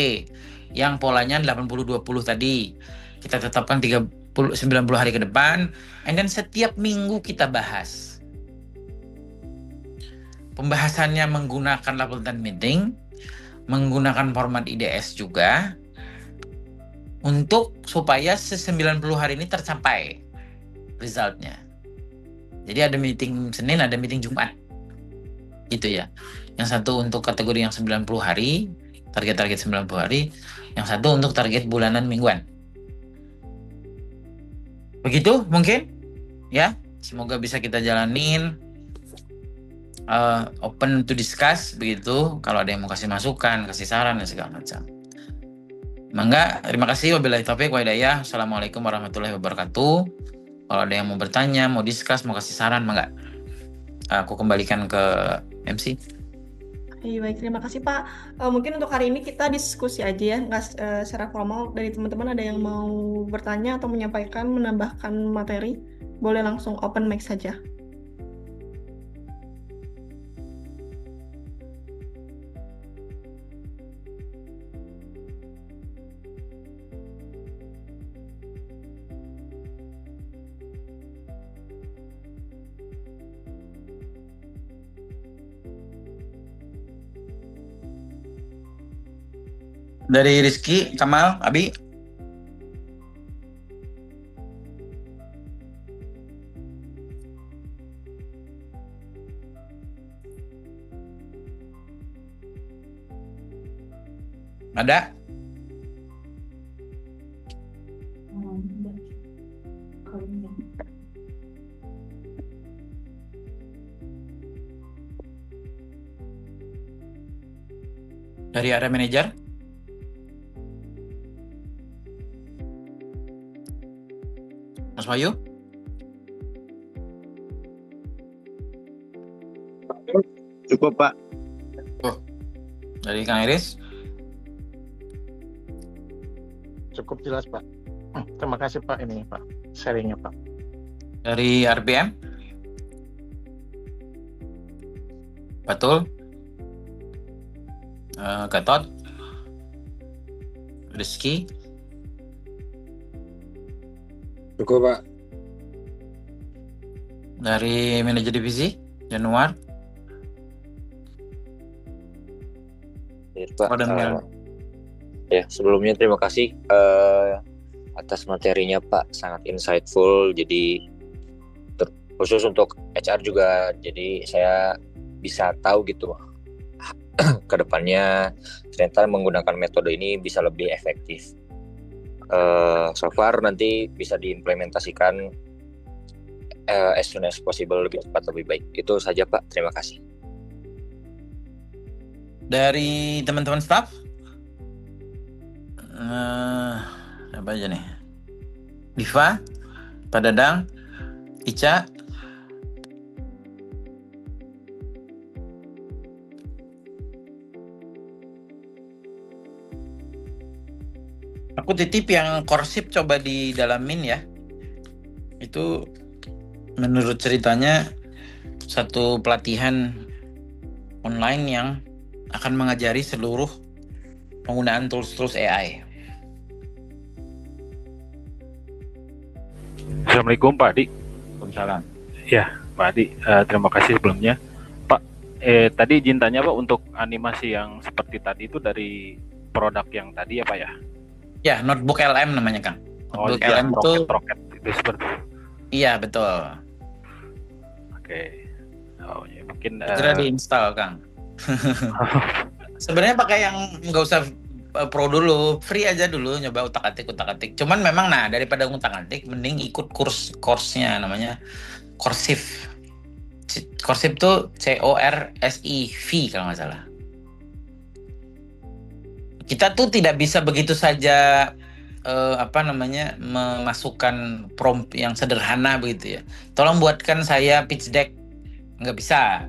yang polanya 80-20 tadi. Kita tetapkan 90 hari ke depan, and then setiap minggu kita bahas. Pembahasannya menggunakan level 10 meeting, menggunakan format IDS juga, untuk supaya 90 hari ini tercapai resultnya. Jadi ada meeting Senin, ada meeting Jumat. Gitu ya. Yang satu untuk kategori yang 90 hari, target-target 90 hari, yang satu untuk target bulanan mingguan. Begitu mungkin ya. Semoga bisa kita jalanin. Open to discuss begitu. Kalau ada yang mau kasih masukan, kasih saran dan segala macam. Mangga, terima kasih. Wabillahi taufiq wa hidayah. Assalamualaikum warahmatullahi wabarakatuh. Kalau ada yang mau bertanya, mau discuss, mau kasih saran, mangga. Aku kembalikan ke MC. Baik, terima kasih Pak. Mungkin untuk hari ini kita diskusi aja ya, nggak secara formal. Dari teman-teman ada yang mau bertanya atau menyampaikan, menambahkan materi, boleh langsung open mic saja. Dari Rizky, Kamal, Abi. Ada? Dari area manajer? Mas Wahyu? Cukup Pak. Dari Kang Iris? Cukup jelas Pak. Terima kasih Pak ini Pak sharingnya Pak. Dari RPM? Betul. Gatot? Rizky? Cukup Pak. Dari manajer divisi? Januar? Ya, Pak. Oh, dan Ya, sebelumnya terima kasih atas materinya Pak, sangat insightful. Jadi khusus untuk HR juga, jadi saya bisa tahu gitu ke depannya ternyata menggunakan metode ini bisa lebih efektif. So far nanti bisa diimplementasikan as soon as possible, lebih cepat lebih baik. Itu saja Pak, terima kasih. dari teman-teman staff? Apa aja nih? Diva, Pak Dadang, Ica. Aku titip yang Korsip coba didalamin ya. Itu menurut ceritanya satu pelatihan online yang akan mengajari seluruh penggunaan tools AI. Assalamualaikum Pak Adi. Waalaikumsalam. Ya Pak Adi, terima kasih sebelumnya. Pak, tadi izin tanya Pak, untuk animasi yang seperti tadi itu dari produk yang tadi ya Pak ya? Ya, notebook LM namanya Kang. Notebook LM itu roket itu seperti. Iya betul. Oke. Oh ya mungkin. Segera diinstal Kang. Sebenarnya pakai yang nggak usah pro dulu, free aja dulu, nyoba utak-atik. Cuman memang daripada utak-atik, mending ikut course-nya namanya Korsif. Korsif tuh CORSIV kalau nggak salah. Kita tuh tidak bisa begitu saja memasukkan prompt yang sederhana begitu ya. Tolong buatkan saya pitch deck, nggak bisa.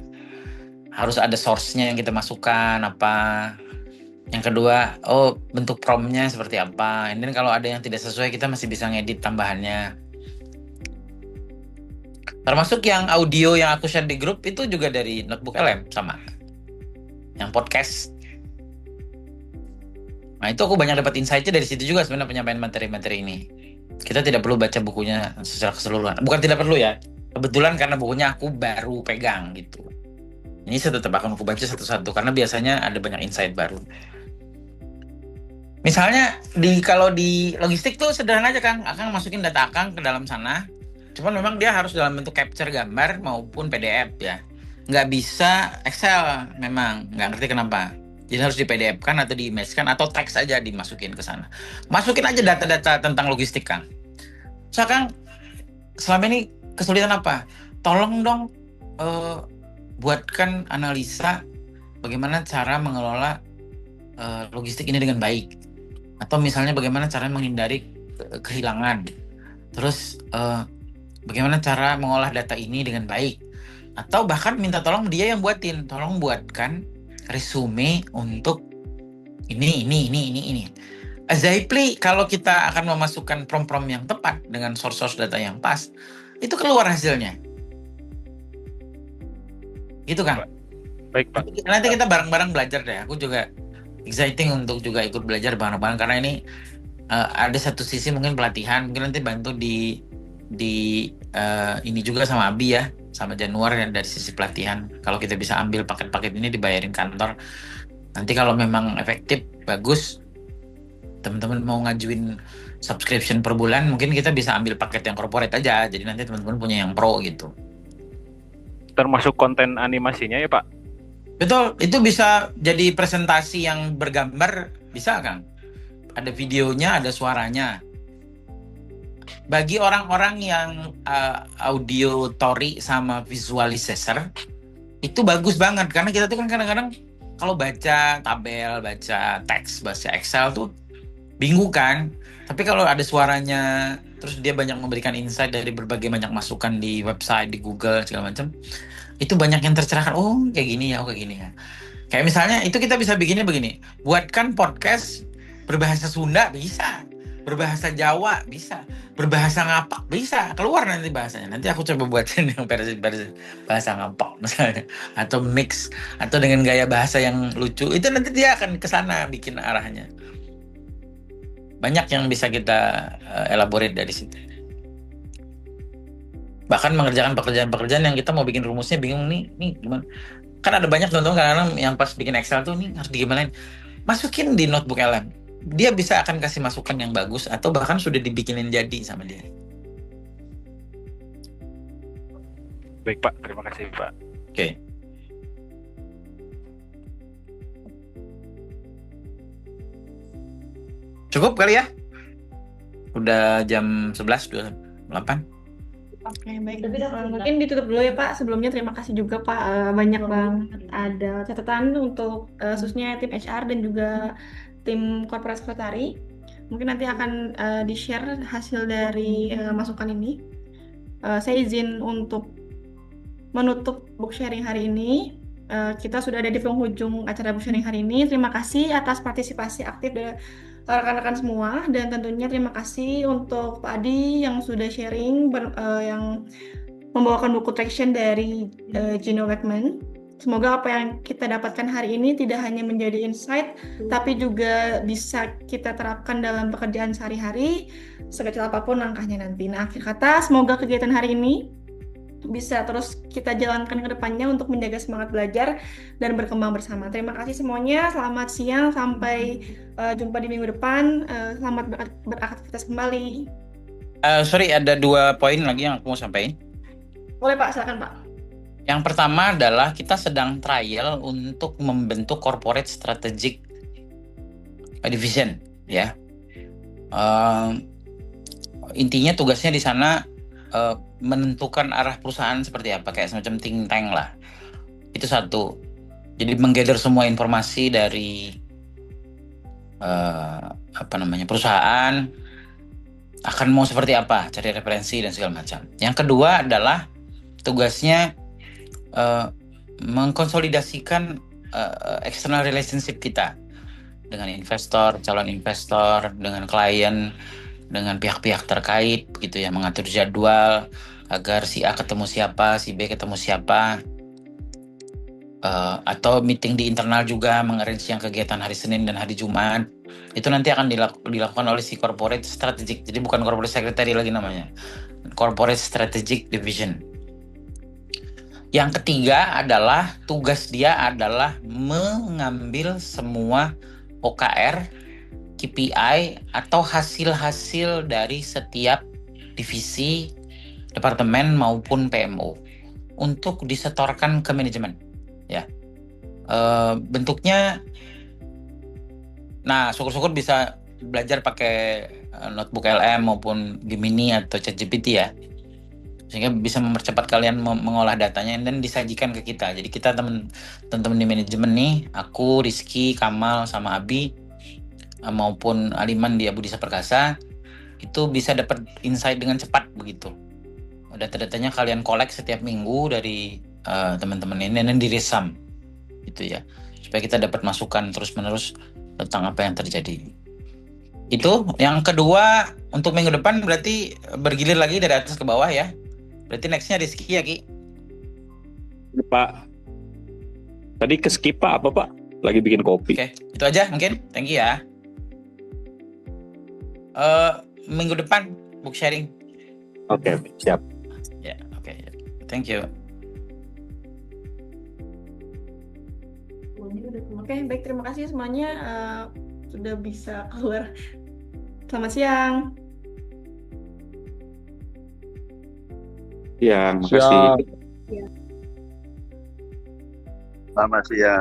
Harus ada source-nya yang kita masukkan apa. Yang kedua, bentuk prompt-nya seperti apa. Dan kalau ada yang tidak sesuai, kita masih bisa ngedit tambahannya. Termasuk yang audio yang aku share di grup itu juga dari Notebook LM sama. Yang podcast. Nah itu aku banyak dapat insight-nya dari situ juga sebenarnya penyampaian materi-materi ini. Kita tidak perlu baca bukunya secara keseluruhan. Bukan tidak perlu ya. Kebetulan karena bukunya aku baru pegang gitu. Ini saya tetap akan aku baca satu-satu karena biasanya ada banyak insight baru. Misalnya kalau di logistik tuh sederhana aja Kang. Akang masukin data Akang ke dalam sana. Cuman memang dia harus dalam bentuk capture gambar maupun PDF ya. Nggak bisa Excel memang. Nggak ngerti kenapa. Jadi harus di PDF-kan atau di image-kan atau teks aja dimasukin ke sana. Masukin aja data-data tentang logistik Kang. So Kang, selama ini kesulitan apa? Tolong dong buatkan analisa bagaimana cara mengelola logistik ini dengan baik. Atau misalnya bagaimana cara menghindari kehilangan. Terus bagaimana cara mengolah data ini dengan baik. Atau bahkan minta tolong dia yang buatin. Tolong buatkan resume untuk ini. Exactly, kalau kita akan memasukkan prompt-prompt yang tepat dengan source data yang pas, itu keluar hasilnya. Gitu kan? Baik Pak. Nanti kita bareng-bareng belajar deh. Aku juga exciting untuk juga ikut belajar bareng-bareng karena ini ada satu sisi mungkin pelatihan, mungkin nanti bantu di ini juga sama Abi ya, sama Januar yang dari sisi pelatihan. Kalau kita bisa ambil paket-paket ini dibayarin kantor, nanti kalau memang efektif bagus, teman-teman mau ngajuin subscription per bulan, mungkin kita bisa ambil paket yang corporate aja. Jadi nanti teman-teman punya yang pro gitu. Termasuk konten animasinya ya Pak? Betul, itu bisa jadi presentasi yang bergambar, bisa Kang. Ada videonya, ada suaranya. Bagi orang-orang yang auditory sama visualizer, itu bagus banget. Karena kita tuh kan kadang-kadang kalau baca tabel, baca teks, baca Excel tuh bingung kan. Tapi kalau ada suaranya, terus dia banyak memberikan insight dari berbagai banyak masukan di website, di Google, segala macam. Itu banyak yang tercerahkan. Oh kayak gini ya, kayak gini ya. Kayak misalnya itu kita bisa bikinnya begini. Buatkan podcast berbahasa Sunda bisa, berbahasa Jawa bisa, berbahasa Ngapak bisa. Keluar nanti bahasanya. Nanti aku coba buatin yang versi bahasa Ngapak misalnya, atau mix, atau dengan gaya bahasa yang lucu. Itu nanti dia akan kesana bikin arahnya. Banyak yang bisa kita elaborate dari situ. Bahkan mengerjakan pekerjaan-pekerjaan yang kita mau bikin rumusnya bingung nih gimana. Kan ada banyak teman-teman kadang-kadang yang pas bikin Excel tuh nih harus digimanain. Masukin di Notebook LM. Dia bisa akan kasih masukan yang bagus atau bahkan sudah dibikinin jadi sama dia. Baik Pak, terima kasih Pak. Oke. Cukup kali ya? Udah jam 11.28. Oke, baik. Mungkin ditutup dulu ya Pak. Sebelumnya terima kasih juga Pak. Banyak banget ada catatan untuk khususnya tim HR dan juga tim corporate secretary. Mungkin nanti akan di-share hasil dari masukan ini. Saya izin untuk menutup book sharing hari ini. Kita sudah ada di penghujung acara book sharing hari ini. Terima kasih atas partisipasi aktif dari rekan-rekan semua, dan tentunya terima kasih untuk Pak Adi yang sudah sharing yang membawakan buku Traction dari Gino Wickman. Semoga apa yang kita dapatkan hari ini tidak hanya menjadi insight, tapi juga bisa kita terapkan dalam pekerjaan sehari-hari, sekecil apapun langkahnya nanti. Nah, akhir kata, semoga kegiatan hari ini bisa terus kita jalankan ke depannya untuk menjaga semangat belajar dan berkembang bersama. Terima kasih semuanya, selamat siang, sampai jumpa di minggu depan. Selamat beraktivitas kembali. Sorry, ada 2 poin lagi yang aku mau sampaikan. Boleh Pak, silakan Pak. Yang pertama adalah kita sedang trial untuk membentuk corporate strategic division ya. Intinya tugasnya di sana menentukan arah perusahaan seperti apa, kayak semacam think tank lah. Itu satu. Jadi menggather semua informasi dari perusahaan akan mau seperti apa, cari referensi dan segala macam. Yang kedua adalah tugasnya mengkonsolidasikan external relationship kita. dengan investor, calon investor, dengan klien, dengan pihak-pihak terkait, begitu ya, mengatur jadwal agar si A ketemu siapa, si B ketemu siapa, atau meeting di internal juga, mengarrange yang kegiatan hari Senin dan hari Jumat. Itu nanti akan dilakukan oleh si corporate strategic, jadi bukan corporate secretary lagi namanya, corporate strategic division. Yang ketiga adalah tugas dia adalah mengambil semua OKR, KPI atau hasil-hasil dari setiap divisi, departemen maupun PMO untuk disetorkan ke manajemen. Ya, bentuknya, nah syukur-syukur bisa belajar pakai notebook LM maupun Gemini atau ChatGPT ya, sehingga bisa mempercepat kalian mengolah datanya dan disajikan ke kita. Jadi kita teman-teman di manajemen nih, aku, Rizky, Kamal, sama Abi, maupun Aliman di Abudi Saperkasa, itu bisa dapat insight dengan cepat begitu. Data-datanya kalian kolek setiap minggu dari teman-teman ini dan diresam gitu ya, supaya kita dapat masukan terus-menerus tentang apa yang terjadi. Itu yang kedua. Untuk minggu depan berarti bergilir lagi dari atas ke bawah ya. Berarti nextnya Rizky ya, Ki? Pak, tadi ke skip Pak, apa Pak? Lagi bikin kopi. Oke, itu aja mungkin. Thank you ya. Minggu depan book sharing. Oke, siap. Ya, oke. Thank you. Oke, baik, terima kasih semuanya sudah bisa keluar. Selamat siang. Ya, makasih. Selamat siang.